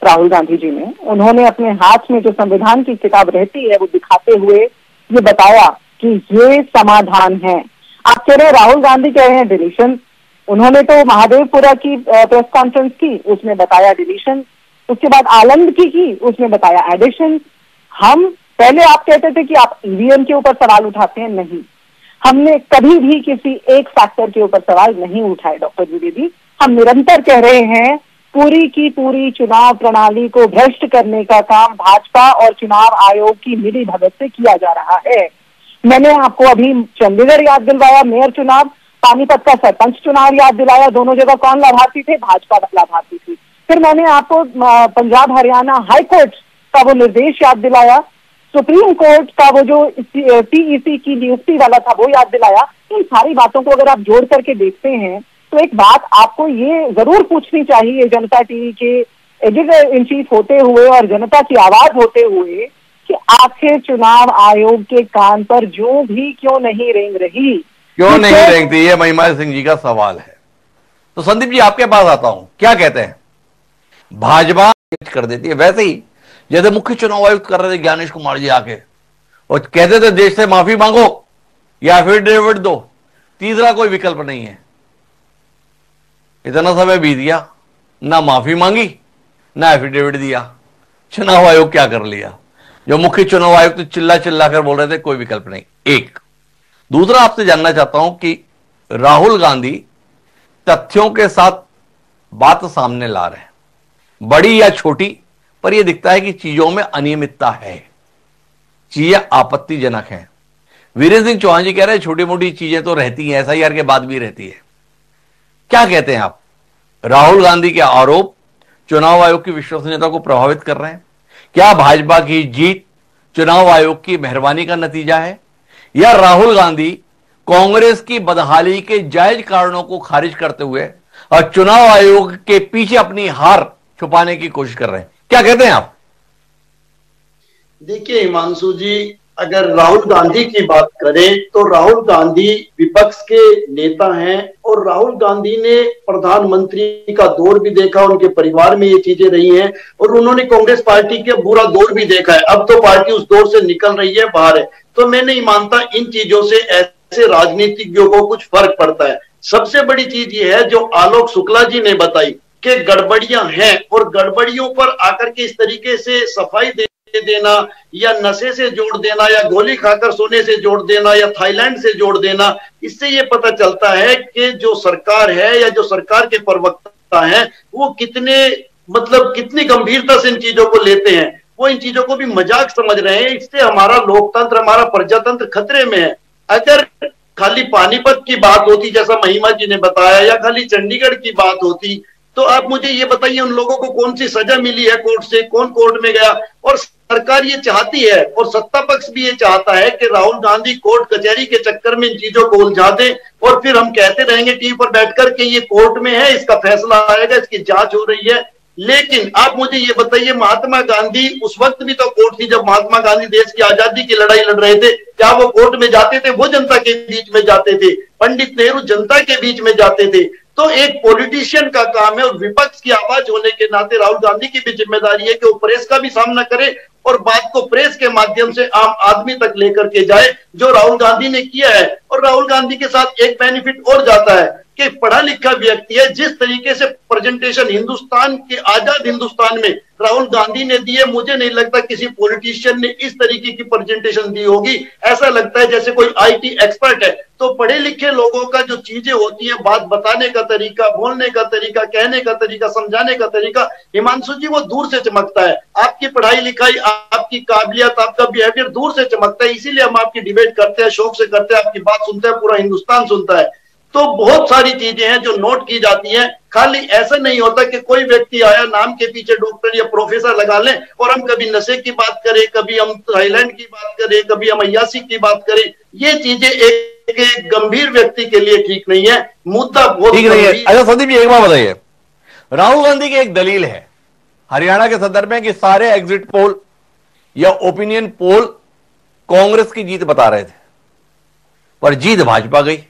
राहुल गांधी जी ने। उन्होंने अपने हाथ में जो संविधान की किताब रहती है वो दिखाते हुए ये बताया कि ये समाधान है। आप कह रहे हैं राहुल गांधी कह रहे हैं डिलीशन, उन्होंने तो महादेवपुरा की प्रेस कॉन्फ्रेंस की, उसमें बताया डिलीशन, उसके बाद आलंद की उसमें बताया एडिशन। हम पहले आप कहते थे कि आप ईवीएम के ऊपर सवाल उठाते हैं, नहीं, हमने कभी भी किसी एक फैक्टर के ऊपर सवाल नहीं उठाए डॉक्टर द्विवेदी। हम निरंतर कह रहे हैं पूरी की पूरी चुनाव प्रणाली को भ्रष्ट करने का काम भाजपा और चुनाव आयोग की मिली भगत से किया जा रहा है। मैंने आपको अभी चंडीगढ़ याद दिलवाया, मेयर चुनाव, पानीपत का सरपंच चुनाव याद दिलाया, दोनों जगह कौन लाभार्थी थे? भाजपा लाभार्थी थी। फिर मैंने आपको पंजाब हरियाणा हाई कोर्ट का वो निर्देश याद दिलाया, सुप्रीम कोर्ट का वो जो टीईसी की नियुक्ति वाला था वो याद दिलाया। इन सारी बातों को अगर आप जोड़ करके देखते हैं तो एक बात आपको ये जरूर पूछनी चाहिए जनता टीवी के एडिटर इन चीफ होते हुए और जनता की आवाज होते हुए कि आखिर चुनाव आयोग के कान पर जो भी क्यों नहीं रेंग रही, क्यों नहीं रेंगती, ये महिमा सिंह जी का सवाल है। तो संदीप जी आपके पास आता हूं, क्या कहते हैं? भाजपा कर देती है, वैसे ही जैसे मुख्य चुनाव आयुक्त कर रहे थे ज्ञानेश कुमार जी आके, और कहते थे देश से माफी मांगो या एफिडेविट दो, तीसरा कोई विकल्प नहीं है। इतना समय बीत गया, ना माफी मांगी ना एफिडेविट दिया, चुनाव आयोग क्या कर लिया? जो मुख्य चुनाव आयुक्त तो चिल्ला चिल्ला कर बोल रहे थे कोई विकल्प नहीं। एक दूसरा आपसे जानना चाहता हूं कि राहुल गांधी तथ्यों के साथ बात सामने ला रहे हैं, बड़ी या छोटी, पर यह दिखता है कि चीजों में अनियमितता है, चीजें आपत्तिजनक हैं। वीरेंद्र सिंह चौहान जी कह रहे हैं छोटी मोटी चीजें तो रहती हैं, एसआईआर के बाद भी रहती है। क्या कहते हैं आप? राहुल गांधी के आरोप चुनाव आयोग की विश्वसनीयता को प्रभावित कर रहे हैं? क्या भाजपा की जीत चुनाव आयोग की मेहरबानी का नतीजा है, या राहुल गांधी कांग्रेस की बदहाली के जायज कारणों को खारिज करते हुए और चुनाव आयोग के पीछे अपनी हार छुपाने की कोशिश कर रहे हैं? क्या कहते हैं आप? देखिए हिमांशु जी, अगर राहुल गांधी की बात करें तो राहुल गांधी विपक्ष के नेता हैं और राहुल गांधी ने प्रधानमंत्री का दौर भी देखा, उनके परिवार में ये चीजें रही हैं और उन्होंने कांग्रेस पार्टी के बुरा दौर भी देखा है। अब तो पार्टी उस दौर से निकल रही है, बाहर है। तो मैं नहीं मानता इन चीजों से ऐसे राजनीतिज्ञों को कुछ फर्क पड़ता है। सबसे बड़ी चीज ये है जो आलोक शुक्ला जी ने बताई कि गड़बड़ियां हैं और गड़बड़ियों पर आकर के इस तरीके से सफाई देना या नशे से जोड़ देना या गोली खाकर सोने से जोड़ देना या थाईलैंड से जोड़ देना, इससे ये पता चलता है कि जो सरकार है या जो सरकार के प्रवक्ता हैं वो कितनी गंभीरता से इन चीजों को लेते हैं। वो इन चीजों को भी मजाक समझ रहे हैं। इससे हमारा लोकतंत्र, हमारा प्रजातंत्र खतरे में है। अगर खाली पानीपत की बात होती जैसा महिमा जी ने बताया या खाली चंडीगढ़ की बात होती तो आप मुझे ये बताइए उन लोगों को कौन सी सजा मिली है कोर्ट से, कौन कोर्ट में गया। और सरकार ये चाहती है और सत्ता पक्ष भी ये चाहता है कि राहुल गांधी कोर्ट कचहरी के चक्कर में इन चीजों को उलझा दे और फिर हम कहते रहेंगे टीवी पर बैठकर के ये कोर्ट में है, इसका फैसला आएगा, इसकी जांच हो रही है। लेकिन आप मुझे ये बताइए, महात्मा गांधी उस वक्त भी तो कोर्ट थी जब महात्मा गांधी देश की आजादी की लड़ाई लड़ रहे थे। क्या वो कोर्ट में जाते थे? वो जनता के बीच में जाते थे। पंडित नेहरू जनता के बीच में जाते थे। तो एक पॉलिटिशियन का काम है और विपक्ष की आवाज होने के नाते राहुल गांधी की भी जिम्मेदारी है कि वो प्रेस का भी सामना करे और बात को प्रेस के माध्यम से आम आदमी तक लेकर के जाए, जो राहुल गांधी ने किया है। और राहुल गांधी के साथ एक बेनिफिट और जाता है कि पढ़ा लिखा व्यक्ति है। जिस तरीके से प्रेजेंटेशन हिंदुस्तान के आजाद हिंदुस्तान में राहुल गांधी ने दी है, मुझे नहीं लगता किसी पॉलिटिशियन ने इस तरीके की प्रेजेंटेशन दी होगी। ऐसा लगता है जैसे कोई आईटी एक्सपर्ट है। तो पढ़े लिखे लोगों का जो चीजें होती है, बात बताने का तरीका, बोलने का तरीका, कहने का तरीका, समझाने का तरीका, हिमांशु जी वो दूर से चमकता है। आपकी पढ़ाई लिखाई, आपकी काबिलियत, आपका बिहेवियर दूर से चमकता है। इसीलिए हम आपकी डिबेट करते हैं, शौक से करते हैं, आपकी बात सुनते हैं, पूरा हिंदुस्तान सुनता है। तो बहुत सारी चीजें हैं जो नोट की जाती हैं। खाली ऐसा नहीं होता कि कोई व्यक्ति आया, नाम के पीछे डॉक्टर या प्रोफेसर लगा लें और हम कभी नशे की बात करें, कभी हम थाईलैंड की बात करें, कभी हम अय्यासी की बात करें। ये चीजें एक गंभीर व्यक्ति के लिए ठीक नहीं है। मुद्दा बहुत ठीक नहीं है। अच्छा संदीप जी, एक बात बताइए, राहुल गांधी की एक दलील है हरियाणा के संदर्भ में कि सारे एग्जिट पोल या ओपिनियन पोल कांग्रेस की जीत बता रहे थे, पर जीत भाजपा गई।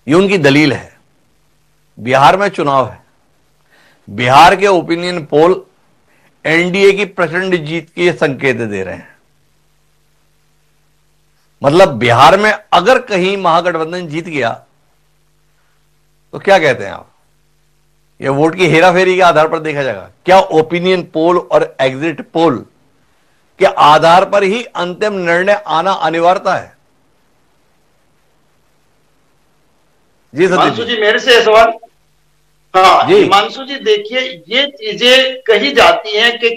ये उनकी दलील है। बिहार में चुनाव है, बिहार के ओपिनियन पोल एनडीए की प्रचंड जीत के संकेत दे रहे हैं। मतलब बिहार में अगर कहीं महागठबंधन जीत गया तो क्या कहते हैं आप, यह वोट की हेराफेरी के आधार पर देखा जाएगा? क्या ओपिनियन पोल और एग्जिट पोल के आधार पर ही अंतिम निर्णय आना अनिवार्यता है? जी हिमांशु जी, मेरे से सवाल। हाँ हिमांशु जी, देखिए ये चीजें कही जाती हैं कि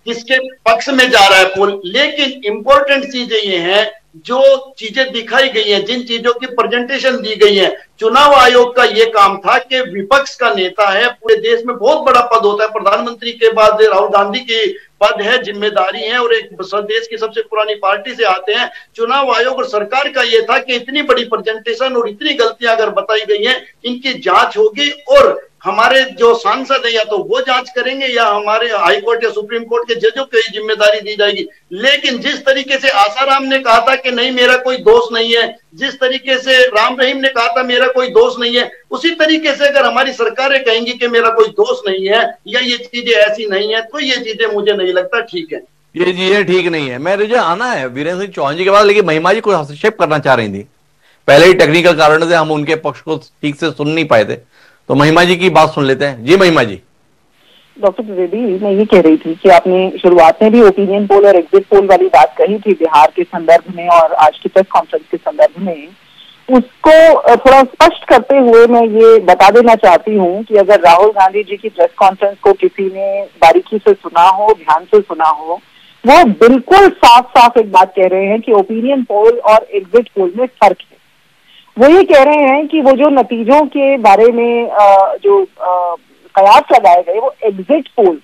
किसके पक्ष में जा रहा है पोल, लेकिन इंपॉर्टेंट चीजें ये हैं जो चीजें दिखाई गई हैं, जिन चीजों की प्रेजेंटेशन दी गई है। चुनाव आयोग का यह काम था कि विपक्ष का नेता है, पूरे देश में बहुत बड़ा पद होता है, प्रधानमंत्री के बाद राहुल गांधी की पद है, जिम्मेदारी है और एक देश की सबसे पुरानी पार्टी से आते हैं। चुनाव आयोग और सरकार का यह था कि इतनी बड़ी प्रेजेंटेशन और इतनी गलतियां अगर बताई गई हैं, इनकी जांच होगी और हमारे जो सांसद है या तो वो जांच करेंगे या हमारे हाईकोर्ट या सुप्रीम कोर्ट के जजों को ये जिम्मेदारी दी जाएगी। लेकिन जिस तरीके से आसाराम ने कहा था कि नहीं मेरा कोई दोष नहीं है, जिस तरीके से राम रहीम ने कहा था मेरा कोई दोष नहीं है, उसी तरीके से अगर हमारी सरकारें कहेंगी कि मेरा कोई दोष नहीं है या ये चीजें ऐसी नहीं है, तो ये चीजें मुझे नहीं लगता ठीक है। ये चीजें ठीक नहीं है। मैं मुझे आना है वीरेंद्र सिंह चौहान जी के बाद, लेकिन महिमा जी को हस्तक्षेप करना चाह रही थी। पहले ही टेक्निकल कारण से हम उनके पक्ष को ठीक से सुन नहीं पाए थे, तो महिमा जी की बात सुन लेते हैं। जी महिमा जी। डॉक्टर त्रिवेदी, मैं ये कह रही थी कि आपने शुरुआत में भी ओपिनियन पोल और एग्जिट पोल वाली बात कही थी बिहार के संदर्भ में और आज की प्रेस कॉन्फ्रेंस के संदर्भ में। उसको थोड़ा स्पष्ट करते हुए मैं ये बता देना चाहती हूँ कि अगर राहुल गांधी जी की प्रेस कॉन्फ्रेंस को किसी ने बारीकी से सुना हो, ध्यान से सुना हो, वो बिल्कुल साफ साफ एक बात कह रहे हैं कि ओपिनियन पोल और एग्जिट पोल में फर्क है। वो ये कह रहे हैं कि वो जो नतीजों के बारे में जो कयास लगाए गए, वो एग्जिट पोल,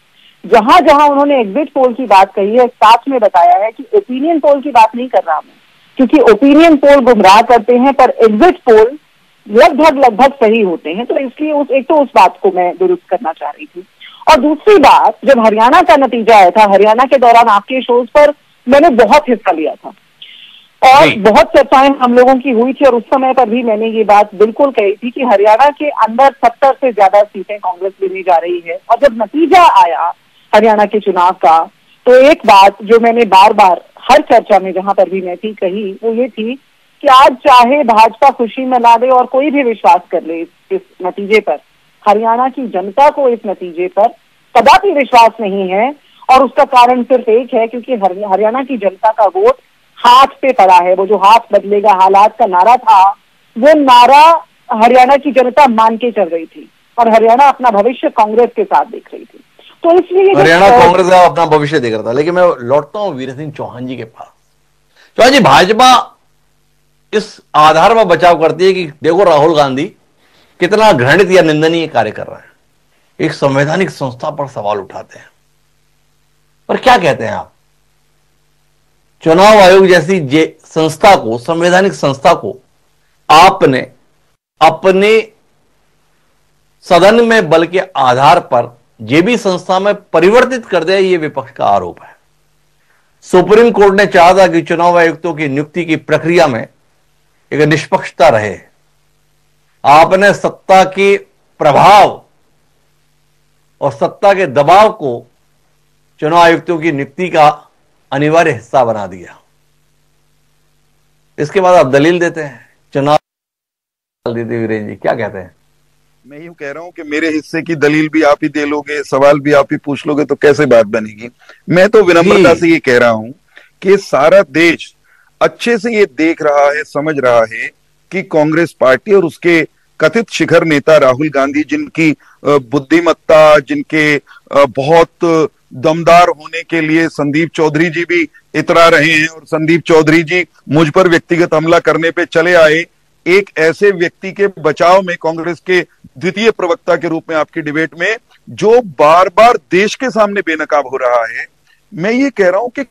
जहां जहां उन्होंने एग्जिट पोल की बात कही है, साथ में बताया है कि ओपिनियन पोल की बात नहीं कर रहा मैं, क्योंकि ओपिनियन पोल गुमराह करते हैं पर एग्जिट पोल लगभग सही होते हैं। तो इसलिए एक तो उस बात को मैं दुरुस्त करना चाह रही थी। और दूसरी बात, जब हरियाणा का नतीजा आया था, हरियाणा के दौरान आपके शोज पर मैंने बहुत हिस्सा लिया था और बहुत चर्चाएं हम लोगों की हुई थी, और उस समय पर भी मैंने ये बात बिल्कुल कही थी कि हरियाणा के अंदर 70 से ज्यादा सीटें कांग्रेस लेने जा रही है। और जब नतीजा आया हरियाणा के चुनाव का, तो एक बात जो मैंने बार बार हर चर्चा में जहां पर भी मैं थी कही, वो ये थी कि आज चाहे भाजपा खुशी मना दे और कोई भी विश्वास कर ले इस नतीजे पर, हरियाणा की जनता को इस नतीजे पर कदापि विश्वास नहीं है। और उसका कारण सिर्फ एक है, क्योंकि हरियाणा की जनता का वोट हाथ पे पड़ा है। वो जो हाथ बदलेगा हालात का नारा था, वो नारा हरियाणा की जनता मान के चल रही थी और हरियाणा अपना भविष्य कांग्रेस के साथ देख रही थी। तो इसलिए हरियाणा कांग्रेस का अपना भविष्य देख रहा था। लेकिन मैं लौटता हूं वीर सिंह चौहान जी के पास। चौहान जी, भाजपा इस आधार पर बचाव करती है कि देखो राहुल गांधी कितना घृणित या निंदनीय कार्य कर रहे हैं, एक संवैधानिक संस्था पर सवाल उठाते हैं। पर क्या कहते हैं आप, चुनाव आयोग जैसी संस्था को, संवैधानिक संस्था को आपने अपने सदन में बल के आधार पर जेबी संस्था में परिवर्तित कर दिया, यह विपक्ष का आरोप है। सुप्रीम कोर्ट ने चाहा था कि चुनाव आयुक्तों की नियुक्ति की प्रक्रिया में एक निष्पक्षता रहे। आपने सत्ता के प्रभाव और सत्ता के दबाव को चुनाव आयुक्तों की नियुक्ति का अनिवार्य हिस्सा बना दिया। इसके बाद आप दलील देते हैं, चुनाव देते वीरेंद्र जी, क्या कहते हैं? मैं यूं कह रहा हूं कि मेरे हिस्से की दलील भी आप ही दे लोगे, सवाल भी आप ही पूछ लोगे, तो कैसे बात बनेगी। मैं तो विनम्रता से ये कह रहा हूं कि सारा देश अच्छे से ये देख रहा है, समझ रहा है कि कांग्रेस पार्टी और उसके कथित शिखर नेता राहुल गांधी, जिनकी बुद्धिमत्ता, जिनके बहुत दमदार होने के लिए संदीप चौधरी जी भी इतरा रहे हैं और संदीप चौधरी जी मुझ पर व्यक्तिगत हमला करने पे चले आए, एक ऐसे व्यक्ति के बचाव में कांग्रेस के द्वितीय प्रवक्ता के रूप में आपकी डिबेट में, जो बार बार देश के सामने बेनकाब हो रहा है, मैं ये कह रहा हूं कि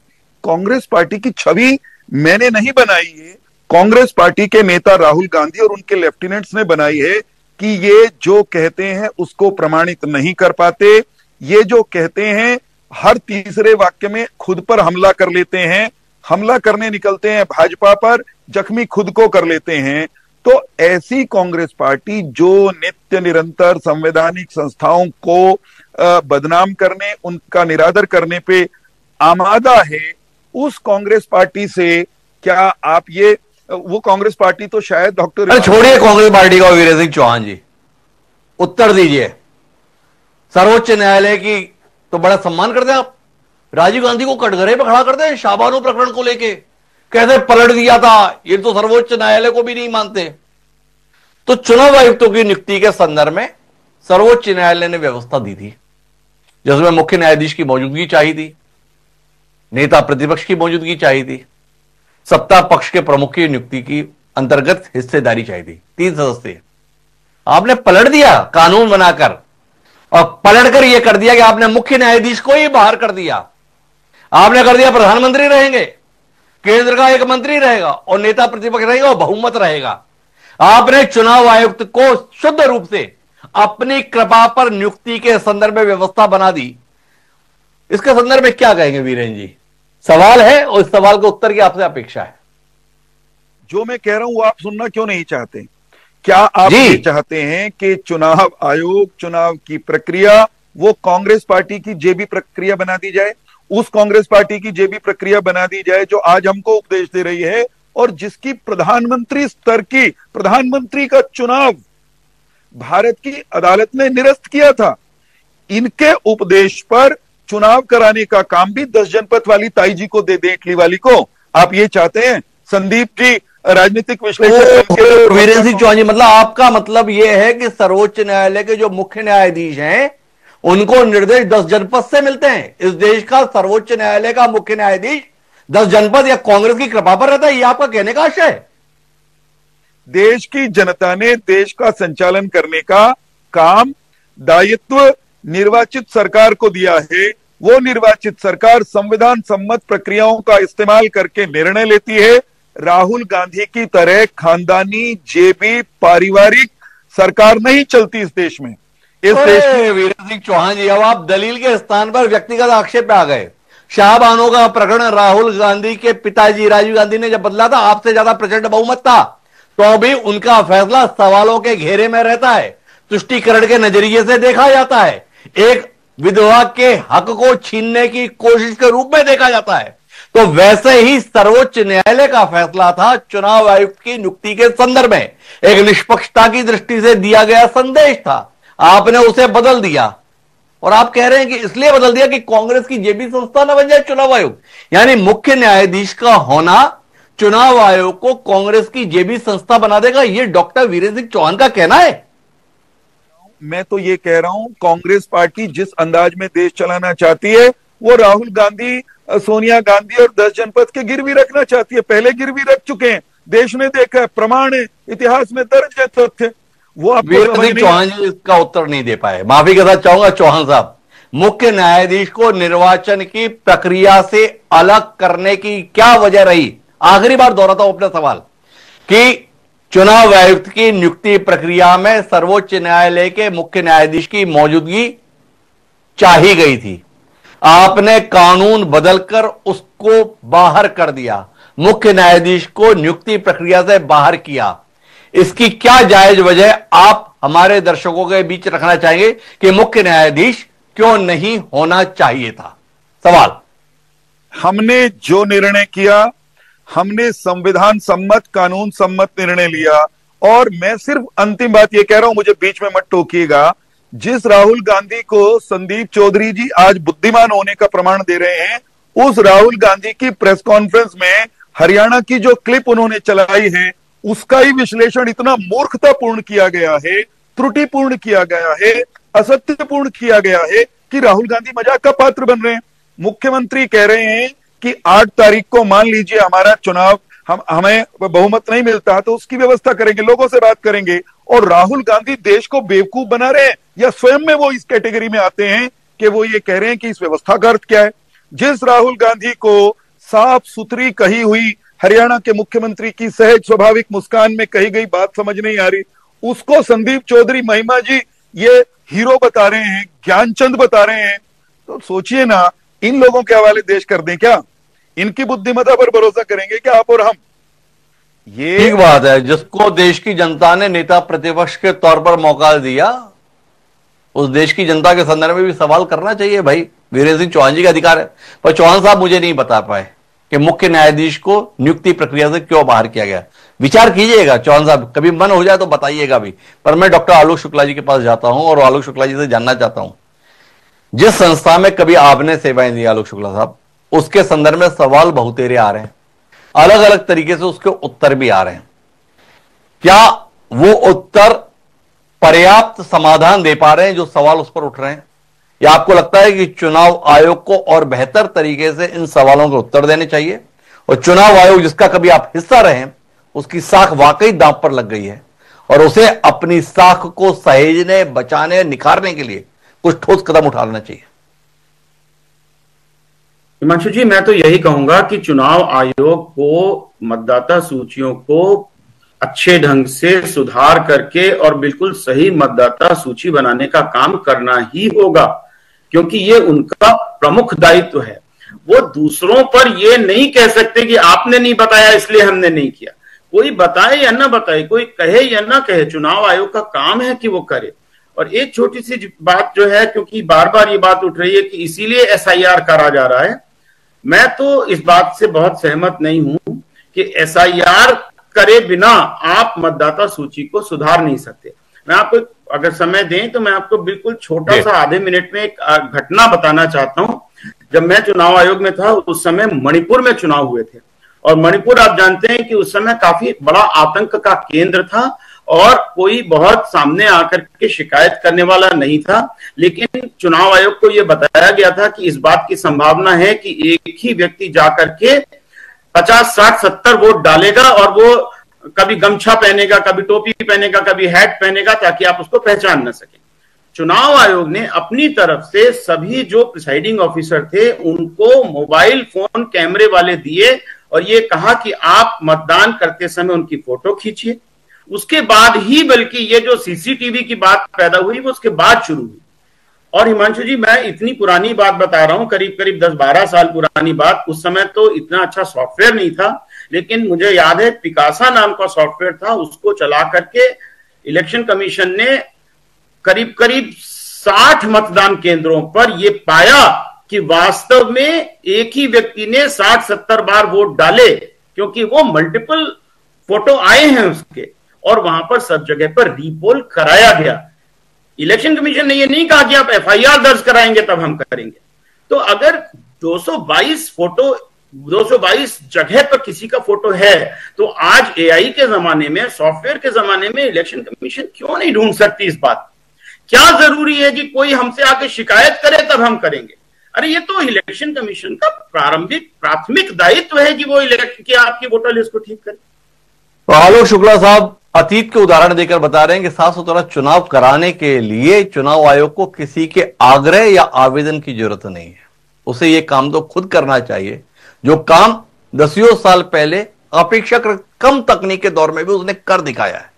कांग्रेस पार्टी की छवि मैंने नहीं बनाई है, कांग्रेस पार्टी के नेता राहुल गांधी और उनके लेफ्टिनेंट्स ने बनाई है कि ये जो कहते हैं उसको प्रमाणित नहीं कर पाते। ये जो कहते हैं हर तीसरे वाक्य में खुद पर हमला कर लेते हैं, हमला करने निकलते हैं भाजपा पर, जख्मी खुद को कर लेते हैं। तो ऐसी कांग्रेस पार्टी जो नित्य निरंतर संवैधानिक संस्थाओं को बदनाम करने, उनका निरादर करने पे आमादा है, उस कांग्रेस पार्टी से क्या आप ये, वो कांग्रेस पार्टी तो शायद डॉक्टर, छोड़िए कांग्रेस पार्टी का वीर सिंह चौहान जी, उत्तर दीजिए। सर्वोच्च न्यायालय की तो बड़ा सम्मान करते हैं आप, राजीव गांधी को कटघरे पे खड़ा करते हैं शाहबानो प्रकरण को लेके, कहते पलट दिया था, ये तो सर्वोच्च न्यायालय को भी नहीं मानते। तो चुनाव आयुक्तों की नियुक्ति के संदर्भ में सर्वोच्च न्यायालय ने व्यवस्था दी थी, जिसमें मुख्य न्यायाधीश की मौजूदगी चाहिए थी, नेता प्रतिपक्ष की मौजूदगी चाहिए थी, सत्ता पक्ष के प्रमुख की नियुक्ति की अंतर्गत हिस्सेदारी चाहिए थी, 3 सदस्य। आपने पलट दिया कानून बनाकर, और पलटकर यह कर दिया कि आपने मुख्य न्यायाधीश को ही बाहर कर दिया। आपने कर दिया प्रधानमंत्री रहेंगे, केंद्र का एक मंत्री रहेगा और नेता प्रतिपक्ष रहेगा और बहुमत रहेगा। आपने चुनाव आयुक्त को शुद्ध रूप से अपनी कृपा पर नियुक्ति के संदर्भ में व्यवस्था बना दी। इसके संदर्भ में क्या कहेंगे वीरेंद्र जी? सवाल है और इस सवाल का उत्तर की आपसे अपेक्षा है। जो मैं कह रहा हूं वो आप सुनना क्यों नहीं चाहते? क्या आप ये चाहते हैं कि चुनाव आयोग, चुनाव की प्रक्रिया वो कांग्रेस पार्टी की जेबी प्रक्रिया बना दी जाए, उस कांग्रेस पार्टी की जेबी प्रक्रिया बना दी जाए जो आज हमको उपदेश दे रही है और जिसकी प्रधानमंत्री स्तर की, प्रधानमंत्री का चुनाव भारत की अदालत ने निरस्त किया था। इनके उपदेश पर चुनाव कराने का काम भी 10 जनपद वाली ताई जी को दे दे, इटली वाली को। आप ये चाहते हैं? संदीप जी राजनीतिक विश्लेषक वीरेंद्र सिंह चौहान जी, मतलब आपका मतलब यह है कि सर्वोच्च न्यायालय के जो मुख्य न्यायाधीश हैं उनको निर्देश 10 जनपद से मिलते हैं। इस देश का सर्वोच्च न्यायालय का मुख्य न्यायाधीश 10 जनपद या कांग्रेस की कृपा पर रहता है, यह आपका कहने का आशय है? देश की जनता ने देश का संचालन करने का काम, दायित्व निर्वाचित सरकार को दिया है। वो निर्वाचित सरकार संविधान सम्मत प्रक्रियाओं का इस्तेमाल करके निर्णय लेती है। राहुल गांधी की तरह खानदानी, जेबी, पारिवारिक सरकार नहीं चलती इस देश में। इस देश में। वीरेंद्र सिंह चौहान जी, अब आप दलील के स्थान पर व्यक्तिगत आक्षेप पे आ गए। शाहबानो का प्रकरण राहुल गांधी के पिताजी राजीव गांधी ने जब बदला था, आपसे ज्यादा प्रचंड बहुमत था, तो भी उनका फैसला सवालों के घेरे में रहता है, तुष्टीकरण के नजरिए से देखा जाता है, एक विधवा के हक को छीनने की कोशिश के रूप में देखा जाता है। तो वैसे ही सर्वोच्च न्यायालय का फैसला था चुनाव आयुक्त की नियुक्ति के संदर्भ में, एक निष्पक्षता की दृष्टि से दिया गया संदेश था, आपने उसे बदल दिया। और आप कह रहे हैं कि इसलिए बदल दिया कि कांग्रेस की जेबी संस्था न बन जाए चुनाव आयोग, यानी मुख्य न्यायाधीश का होना चुनाव आयोग को कांग्रेस की जेबी संस्था बना देगा, यह डॉक्टर वीरेंद्र सिंह चौहान का कहना है। मैं तो ये कह रहा हूं, कांग्रेस पार्टी जिस अंदाज में देश चलाना चाहती है वो राहुल गांधी, सोनिया गांधी और 10 जनपद के गिरवी रखना चाहती है। पहले गिरवी रख चुके हैं, देश ने देखा है, प्रमाण है, इतिहास में दर्ज है तथ्य। वो वीरेंद्र सिंह चौहान जी इसका उत्तर नहीं दे पाए। माफी के साथ चाहूंगा चौहान साहब, मुख्य न्यायाधीश को निर्वाचन की प्रक्रिया से अलग करने की क्या वजह रही? आखिरी बार दोहराता हूं अपना सवाल कि चुनाव आयुक्त की नियुक्ति प्रक्रिया में सर्वोच्च न्यायालय के मुख्य न्यायाधीश की मौजूदगी चाही गई थी, आपने कानून बदलकर उसको बाहर कर दिया, मुख्य न्यायाधीश को नियुक्ति प्रक्रिया से बाहर किया। इसकी क्या जायज वजह आप हमारे दर्शकों के बीच रखना चाहेंगे कि मुख्य न्यायाधीश क्यों नहीं होना चाहिए था? सवाल, हमने जो निर्णय किया, हमने संविधान सम्मत, कानून सम्मत निर्णय लिया। और मैं सिर्फ अंतिम बात ये कह रहा हूं, मुझे बीच में मत टोकिएगा, जिस राहुल गांधी को संदीप चौधरी जी आज बुद्धिमान होने का प्रमाण दे रहे हैं, उस राहुल गांधी की प्रेस कॉन्फ्रेंस में हरियाणा की जो क्लिप उन्होंने चलाई है, उसका ही विश्लेषण इतना मूर्खतापूर्ण किया गया है, त्रुटिपूर्ण किया गया है, असत्यपूर्ण किया गया है कि राहुल गांधी मजाक का पात्र बन रहे हैं। मुख्यमंत्री कह रहे हैं कि 8 तारीख को मान लीजिए हमारा चुनाव, हमें बहुमत नहीं मिलता तो उसकी व्यवस्था करेंगे, लोगों से बात करेंगे। और राहुल गांधी देश को बेवकूफ बना रहे हैं, या स्वयं में वो इस कैटेगरी में आते हैं कि वो ये कह रहे हैं कि इस व्यवस्था का अर्थ क्या है? जिस राहुल गांधी को साफ सुथरी कही हुई हरियाणा के मुख्यमंत्री की सहज स्वाभाविक मुस्कान में कही गई बात समझ नहीं आ रही, उसको संदीप चौधरी महिमा जी ये हीरो बता रहे हैं, ज्ञानचंद बता रहे हैं। तो सोचिए ना, इन लोगों के हवाले देश कर दें क्या? इनकी बुद्धिमत्ता पर भरोसा करेंगे क्या आप और हम? ये ठीक बात है, जिसको देश की जनता ने नेता प्रतिपक्ष के तौर पर मौका दिया, उस देश की जनता के संदर्भ में भी सवाल करना चाहिए भाई। वीरेंद्र सिंह चौहान जी का अधिकार है, पर चौहान साहब मुझे नहीं बता पाए कि मुख्य न्यायाधीश को नियुक्ति प्रक्रिया से क्यों बाहर किया गया। विचार कीजिएगा चौहान साहब, कभी मन हो जाए तो बताइएगा भी। पर मैं डॉक्टर आलोक शुक्ला जी के पास जाता हूं और आलोक शुक्ला जी से जानना चाहता हूं, जिस संस्था में कभी आपने सेवाएं दी आलोक शुक्ला साहब, उसके संदर्भ में सवाल बहुतेरे आ रहे हैं, अलग अलग तरीके से उसके उत्तर भी आ रहे हैं। क्या वो उत्तर पर्याप्त समाधान दे पा रहे हैं जो सवाल उस पर उठ रहे हैं, या आपको लगता है कि चुनाव आयोग को और बेहतर तरीके से इन सवालों के उत्तर देने चाहिए? और चुनाव आयोग जिसका कभी आप हिस्सा रहे हैं, उसकी साख वाकई दांव पर लग गई है और उसे अपनी साख को सहेजने, बचाने, निखारने के लिए कुछ ठोस कदम उठा लेना चाहिए। हिमांशु जी, मैं तो यही कहूंगा कि चुनाव आयोग को मतदाता सूचियों को अच्छे ढंग से सुधार करके और बिल्कुल सही मतदाता सूची बनाने का काम करना ही होगा, क्योंकि ये उनका प्रमुख दायित्व है। वो दूसरों पर ये नहीं कह सकते कि आपने नहीं बताया इसलिए हमने नहीं किया। कोई बताए या ना बताए, कोई कहे या ना कहे, चुनाव आयोग का काम है कि वो करे। और एक छोटी सी बात जो है, क्योंकि बार बार ये बात उठ रही है कि इसीलिए एसआईआर करा जा रहा है, मैं तो इस बात से बहुत सहमत नहीं हूं कि एसआईआर करे बिना आप मतदाता सूची को सुधार नहीं सकते। मैं आपको अगर समय दें तो मैं आपको बिल्कुल छोटा सा आधे मिनट में एक घटना बताना चाहता हूं। जब मैं चुनाव आयोग में था उस समय मणिपुर में चुनाव हुए थे, और मणिपुर आप जानते हैं कि उस समय काफी बड़ा आतंक का केंद्र था और कोई बहुत सामने आकर के शिकायत करने वाला नहीं था। लेकिन चुनाव आयोग को यह बताया गया था कि इस बात की संभावना है कि एक ही व्यक्ति जाकर के 50, 60, 70 वोट डालेगा और वो कभी गमछा पहनेगा, कभी टोपी पहनेगा, कभी हैट पहनेगा, ताकि आप उसको पहचान न सकें। चुनाव आयोग ने अपनी तरफ से सभी जो प्रिसाइडिंग ऑफिसर थे उनको मोबाइल फोन कैमरे वाले दिए और ये कहा कि आप मतदान करते समय उनकी फोटो खींचिए उसके बाद ही बल्कि ये जो सीसीटीवी की बात पैदा हुई वो उसके बाद शुरू हुई। और हिमांशु जी, मैं इतनी पुरानी बात बता रहा हूं, करीब करीब 10-12 साल पुरानी बात। उस समय तो इतना अच्छा सॉफ्टवेयर नहीं था, लेकिन मुझे याद है पिकासा नाम का सॉफ्टवेयर था, उसको चला करके इलेक्शन कमीशन ने करीब करीब 60 मतदान केंद्रों पर यह पाया कि वास्तव में एक ही व्यक्ति ने 60-70 बार वोट डाले, क्योंकि वो मल्टीपल फोटो आए हैं उसके, और वहां पर सब जगह पर रीपोल कराया गया। इलेक्शन कमीशन ने ये नहीं कहा कि आप एफआईआर दर्ज कराएंगे तब हम करेंगे। तो अगर 222 जगह पर किसी का फोटो है, तो आज एआई के जमाने में, सॉफ्टवेयर के जमाने में इलेक्शन कमीशन क्यों नहीं ढूंढ सकती इस बात? क्या जरूरी है कि कोई हमसे आके शिकायत करे तब हम करेंगे? अरे ये तो इलेक्शन कमीशन का प्राथमिक दायित्व है कि वो आपकी वोटर लिस्ट को ठीक करे। तो आलोक शुक्ला साहब अतीत के उदाहरण देकर बता रहे हैं कि साफ सुथरा चुनाव कराने के लिए चुनाव आयोग को किसी के आग्रह या आवेदन की जरूरत नहीं है, उसे यह काम तो खुद करना चाहिए, जो काम दसियों साल पहले अपेक्षाकृत कम तकनीक के दौर में भी उसने कर दिखाया है।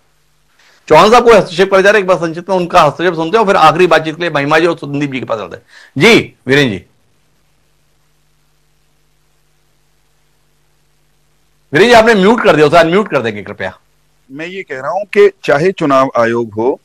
चौहान साहब को हस्तक्षेप कर जा रहे, एक बार संक्षिप्त में उनका हस्तक्षेप सुनते हैं और फिर आखिरी बातचीत के लिए महिमा जी और संदीप जी के पास चलते हैं। जी वीरेंद्र जी। वीरेंद्र जी आपने म्यूट कर दिया, उसे अनम्यूट कर देंगे कृपया। मैं ये कह रहा हूं कि चाहे चुनाव आयोग हो,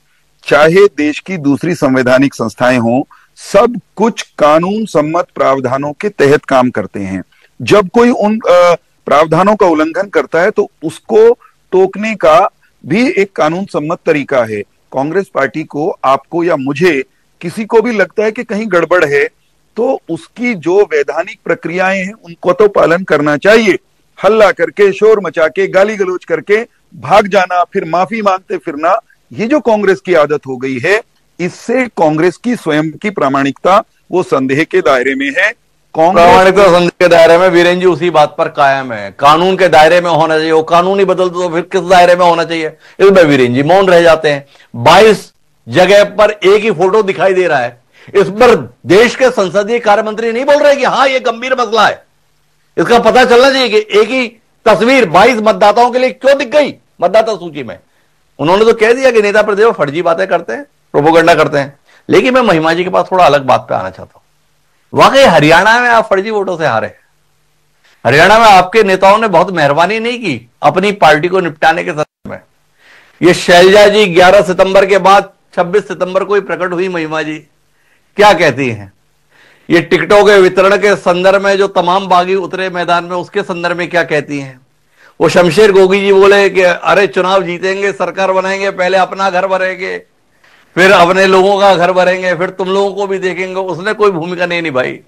चाहे देश की दूसरी संवैधानिक संस्थाएं हो, सब कुछ कानून सम्मत प्रावधानों के तहत काम करते हैं। जब कोई उन प्रावधानों का उल्लंघन करता है तो उसको टोकने का भी एक कानून सम्मत तरीका है। कांग्रेस पार्टी को, आपको या मुझे, किसी को भी लगता है कि कहीं गड़बड़ है, तो उसकी जो वैधानिक प्रक्रियाएं हैं उनको तो पालन करना चाहिए। हल्ला करके, शोर मचा के, गाली गलौज करके भाग जाना, फिर माफी मांगते फिरना, ये जो कांग्रेस की आदत हो गई है, इससे कांग्रेस की स्वयं की प्रामाणिकता वो संदेह के दायरे में है। प्रामाणिकता संदेह के दायरे में वीरेंद्र जी उसी बात पर कायम है, कानून के दायरे में होना चाहिए। वो कानून ही बदल दो तो फिर किस दायरे में होना चाहिए? इसमें वीरेंद्र जी मौन रह जाते हैं। 22 जगह पर एक ही फोटो दिखाई दे रहा है, इस पर देश के संसदीय कार्य मंत्री नहीं बोल रहे कि हाँ ये गंभीर मसला है। इसका पता चलना चाहिए कि एक ही तस्वीर 22 मतदाताओं के लिए क्यों दिख गई मतदाता सूची में। उन्होंने तो कह दिया कि नेता प्रतिपक्ष फर्जी बातें करते हैं, प्रोपोगंडा करते हैं। लेकिन मैं महिमा जी के पास थोड़ा अलग बात पे आना चाहता हूं। वाकई हरियाणा में आप फर्जी वोटों से हारे। हरियाणा में आपके नेताओं ने बहुत मेहरबानी नहीं की अपनी पार्टी को निपटाने के संदर्भ में। ये शैलजा जी 11 सितंबर के बाद 26 सितंबर को ही प्रकट हुई। महिमा जी क्या कहती हैं? ये टिकटों के वितरण के संदर्भ में जो तमाम बागी उतरे मैदान में, उसके संदर्भ में क्या कहती हैं? वो शमशेर गोगी जी बोले कि अरे चुनाव जीतेंगे, सरकार बनाएंगे, पहले अपना घर भरेंगे, फिर अपने लोगों का घर भरेंगे, फिर तुम लोगों को भी देखेंगे। उसने कोई भूमिका नहीं निभाई।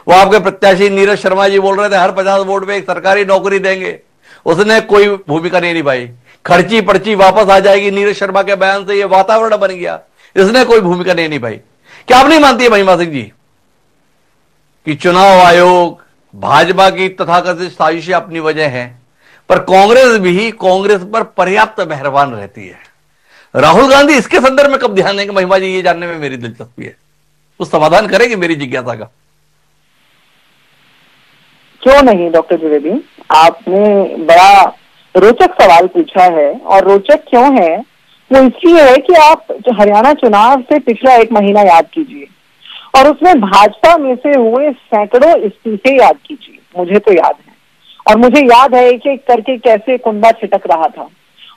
वो आपके प्रत्याशी नीरज शर्मा जी बोल रहे थे हर 50 वोट में एक सरकारी नौकरी देंगे, उसने कोई भूमिका नहीं निभाई। खर्ची पर्ची वापस आ जाएगी, नीरज शर्मा के बयान से ये वातावरण बन गया, इसने कोई भूमिका नहीं निभाई। क्या आप नहीं मानती है महिमा सिंह जी कि चुनाव आयोग, भाजपा की तथाकथित साजिशें अपनी वजह है, पर कांग्रेस पर पर्याप्त मेहरबान रहती है? राहुल गांधी इसके संदर्भ में कब ध्यान देंगे? महिमा जी ये जानने में मेरी दिलचस्पी है, कुछ समाधान करेंगे मेरी जिज्ञासा का? क्यों नहीं डॉक्टर द्विवेदी, आपने बड़ा रोचक सवाल पूछा है। और रोचक क्यों है वो इसलिए है कि आप हरियाणा चुनाव से पिछला 1 महीना याद कीजिए और उसमें भाजपा में से हुए सैकड़ों इस्तीफे याद कीजिए। मुझे तो याद है, और मुझे याद है एक एक करके कैसे कुंडा छिटक रहा था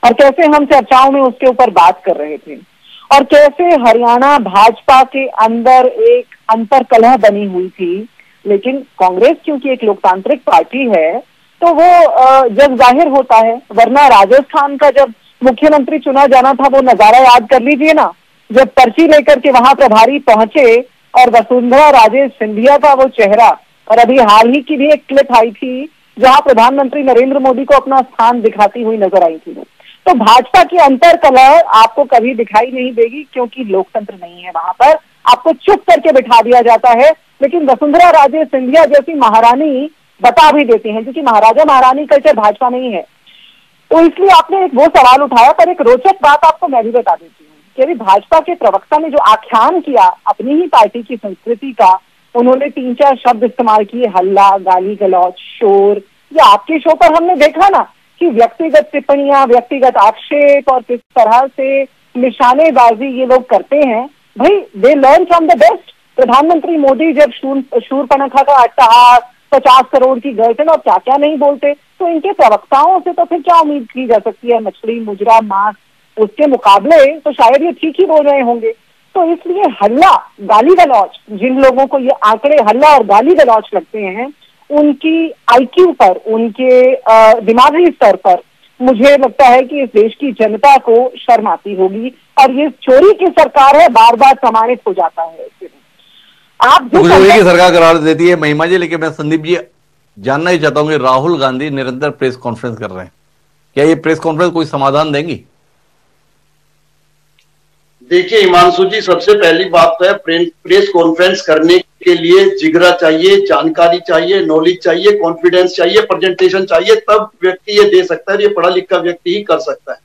और कैसे हम चर्चाओं में उसके ऊपर बात कर रहे थे, और कैसे हरियाणा भाजपा के अंदर एक अंतरकलह बनी हुई थी। लेकिन कांग्रेस क्योंकि एक लोकतांत्रिक पार्टी है तो वो जग जाहिर होता है। वरना राजस्थान का जब मुख्यमंत्री चुना जाना था वो नजारा याद कर लीजिए ना, जब पर्ची लेकर के वहां प्रभारी पहुंचे और वसुंधरा राजे सिंधिया का वो चेहरा। और अभी हाल ही की भी एक क्लिप आई थी जहां प्रधानमंत्री नरेंद्र मोदी को अपना स्थान दिखाती हुई नजर आई थी। तो भाजपा की अंतरकलह आपको कभी दिखाई नहीं देगी क्योंकि लोकतंत्र नहीं है वहां पर, आपको चुप करके बिठा दिया जाता है। लेकिन वसुंधरा राजे सिंधिया जैसी महारानी बता भी देती हैं, क्योंकि महाराजा महारानी कल्चर भाजपा में ही है। तो इसलिए आपने एक वो सवाल उठाया, पर एक रोचक बात आपको मैं भी बता देती हूँ कि अभी भाजपा के प्रवक्ता ने जो आख्यान किया अपनी ही पार्टी की संस्कृति का, उन्होंने 3-4 शब्द इस्तेमाल किए, हल्ला, गाली गलौज, शोर। ये आपके शो पर हमने देखा ना कि व्यक्तिगत टिप्पणियां, व्यक्तिगत आक्षेप और किस तरह से निशानेबाजी ये लोग करते हैं। भाई they learn from the best. प्रधानमंत्री मोदी जब शूर्पणखा का अट्टहास, 50 करोड़ की गर्दन और क्या क्या नहीं बोलते, तो इनके प्रवक्ताओं से तो फिर क्या उम्मीद की जा सकती है? मछली, मुजरा, मांस, उसके मुकाबले तो शायद ये ठीक ही बोल रहे होंगे। तो इसलिए हल्ला, गाली गलौच, जिन लोगों को ये आंकड़े हल्ला और गाली गलौच लगते हैं, उनकी आईक्यू पर, उनके दिमागी स्तर पर मुझे लगता है कि इस देश की जनता को शर्म आती होगी। और ये चोरी की सरकार है, बार बार प्रमाणित हो जाता है। आप जो चोरी की सरकार करार देती है महिमा जी, लेकिन मैं संदीप जी जानना ही चाहता हूं कि राहुल गांधी निरंतर प्रेस कॉन्फ्रेंस कर रहे हैं, क्या ये प्रेस कॉन्फ्रेंस कोई समाधान देंगी? देखिए हिमांशु जी, सबसे पहली बात तो है प्रेस कॉन्फ्रेंस करने के लिए जिगरा चाहिए, जानकारी चाहिए, नॉलेज चाहिए, कॉन्फिडेंस चाहिए, प्रेजेंटेशन चाहिए, तब व्यक्ति ये दे सकता है। ये पढ़ा लिखा व्यक्ति ही कर सकता है।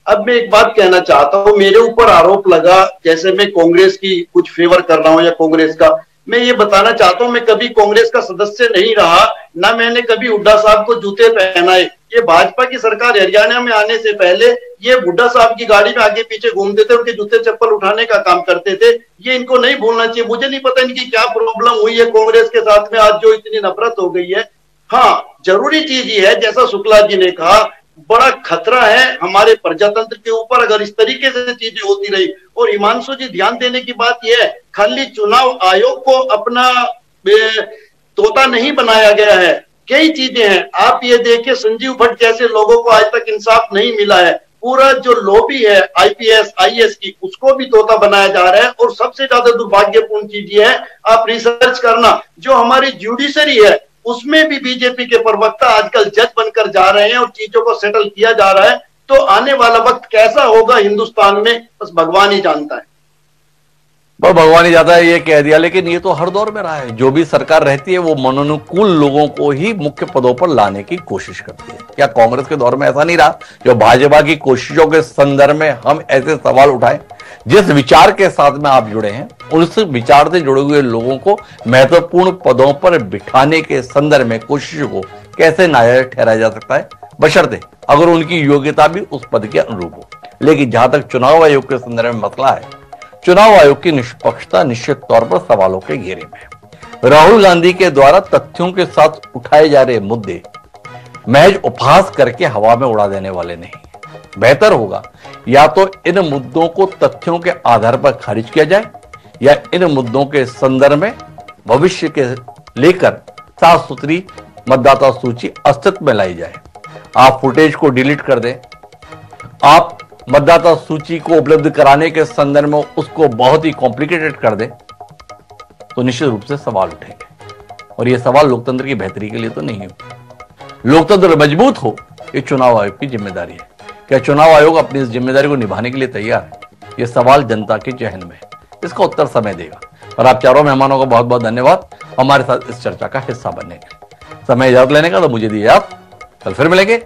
अब मैं एक बात कहना चाहता हूं, मेरे ऊपर आरोप लगा जैसे मैं कांग्रेस की कुछ फेवर कर रहा हूं या कांग्रेस का। मैं ये बताना चाहता हूं, मैं कभी कांग्रेस का सदस्य नहीं रहा, ना मैंने कभी हुड्डा साहब को जूते पहनाए। ये भाजपा की सरकार हरियाणा में आने से पहले ये हुड्डा साहब की गाड़ी में आगे पीछे घूमते थे, उनके जूते चप्पल उठाने का काम करते थे। ये इनको नहीं भूलना चाहिए। मुझे नहीं पता इनकी क्या प्रॉब्लम हुई है कांग्रेस के साथ में, आज जो इतनी नफरत हो गई है। हाँ, जरूरी चीज ये है, जैसा शुक्ला जी ने कहा, बड़ा खतरा है हमारे प्रजातंत्र के ऊपर अगर इस तरीके से चीजें होती रही। और हिमांशु जी, ध्यान देने की बात यह है, खाली चुनाव आयोग को अपना तोता नहीं बनाया गया है, कई चीजें हैं। आप ये देखिए, संजीव भट्ट जैसे लोगों को आज तक इंसाफ नहीं मिला है। पूरा जो लॉबी है आईपीएस आईएएस की, उसको भी तोता बनाया जा रहा है। और सबसे ज्यादा दुर्भाग्यपूर्ण चीज ये है, आप रिसर्च करना, जो हमारी जुडिशरी है उसमें भी बीजेपी के प्रवक्ता आजकल जज बनकर जा रहे हैं और चीजों को सेटल किया जा रहा है। तो आने वाला वक्त कैसा होगा हिंदुस्तान में, बस भगवान ही जानता है। पर भगवान ही जाता है, ये कह दिया। लेकिन ये तो हर दौर में रहा है, जो भी सरकार रहती है वो मनोनुकूल लोगों को ही मुख्य पदों पर लाने की कोशिश करती है। क्या कांग्रेस के दौर में ऐसा नहीं रहा, जो भाजपा की कोशिशों के संदर्भ में हम ऐसे सवाल उठाएं? जिस विचार के साथ में आप जुड़े हैं, उस विचार से जुड़े हुए लोगों को महत्वपूर्ण पदों पर बिठाने के संदर्भ में कोशिशों को कैसे नाजायज ठहराया जा सकता है, बशर्ते अगर उनकी योग्यता भी उस पद के अनुरूप हो। लेकिन जहां तक चुनाव आयोग के संदर्भ में मसला है, चुनाव आयोग की निष्पक्षता निश्चित तौर पर सवालों के घेरे में है। राहुल गांधी के द्वारा तथ्यों के साथ उठाए जा रहे मुद्दे महज उपहास करके हवा में उड़ा देने वाले नहीं। बेहतर होगा या तो इन मुद्दों को तथ्यों के आधार पर खारिज किया जाए, या इन मुद्दों के संदर्भ में भविष्य के लेकर साफ सुथरी मतदाता सूची अस्तित्व में लाई जाए। आप फुटेज को डिलीट कर दें, आप मतदाता सूची को उपलब्ध कराने के संदर्भ में उसको बहुत ही कॉम्प्लिकेटेड कर दें, तो निश्चित रूप से सवाल उठेंगे। और यह सवाल लोकतंत्र की बेहतरी के लिए तो नहीं हो। लोकतंत्र मजबूत हो, ये चुनाव आयोग की जिम्मेदारी है। क्या चुनाव आयोग अपनी इस जिम्मेदारी को निभाने के लिए तैयार है? यह सवाल जनता के जहन में है, इसका उत्तर समय देगा। और आप चारों मेहमानों का बहुत बहुत धन्यवाद हमारे साथ इस चर्चा का हिस्सा बनने के लिए। समय इजाजत लेने का तो मुझे दी इजाजत, कल फिर मिलेंगे।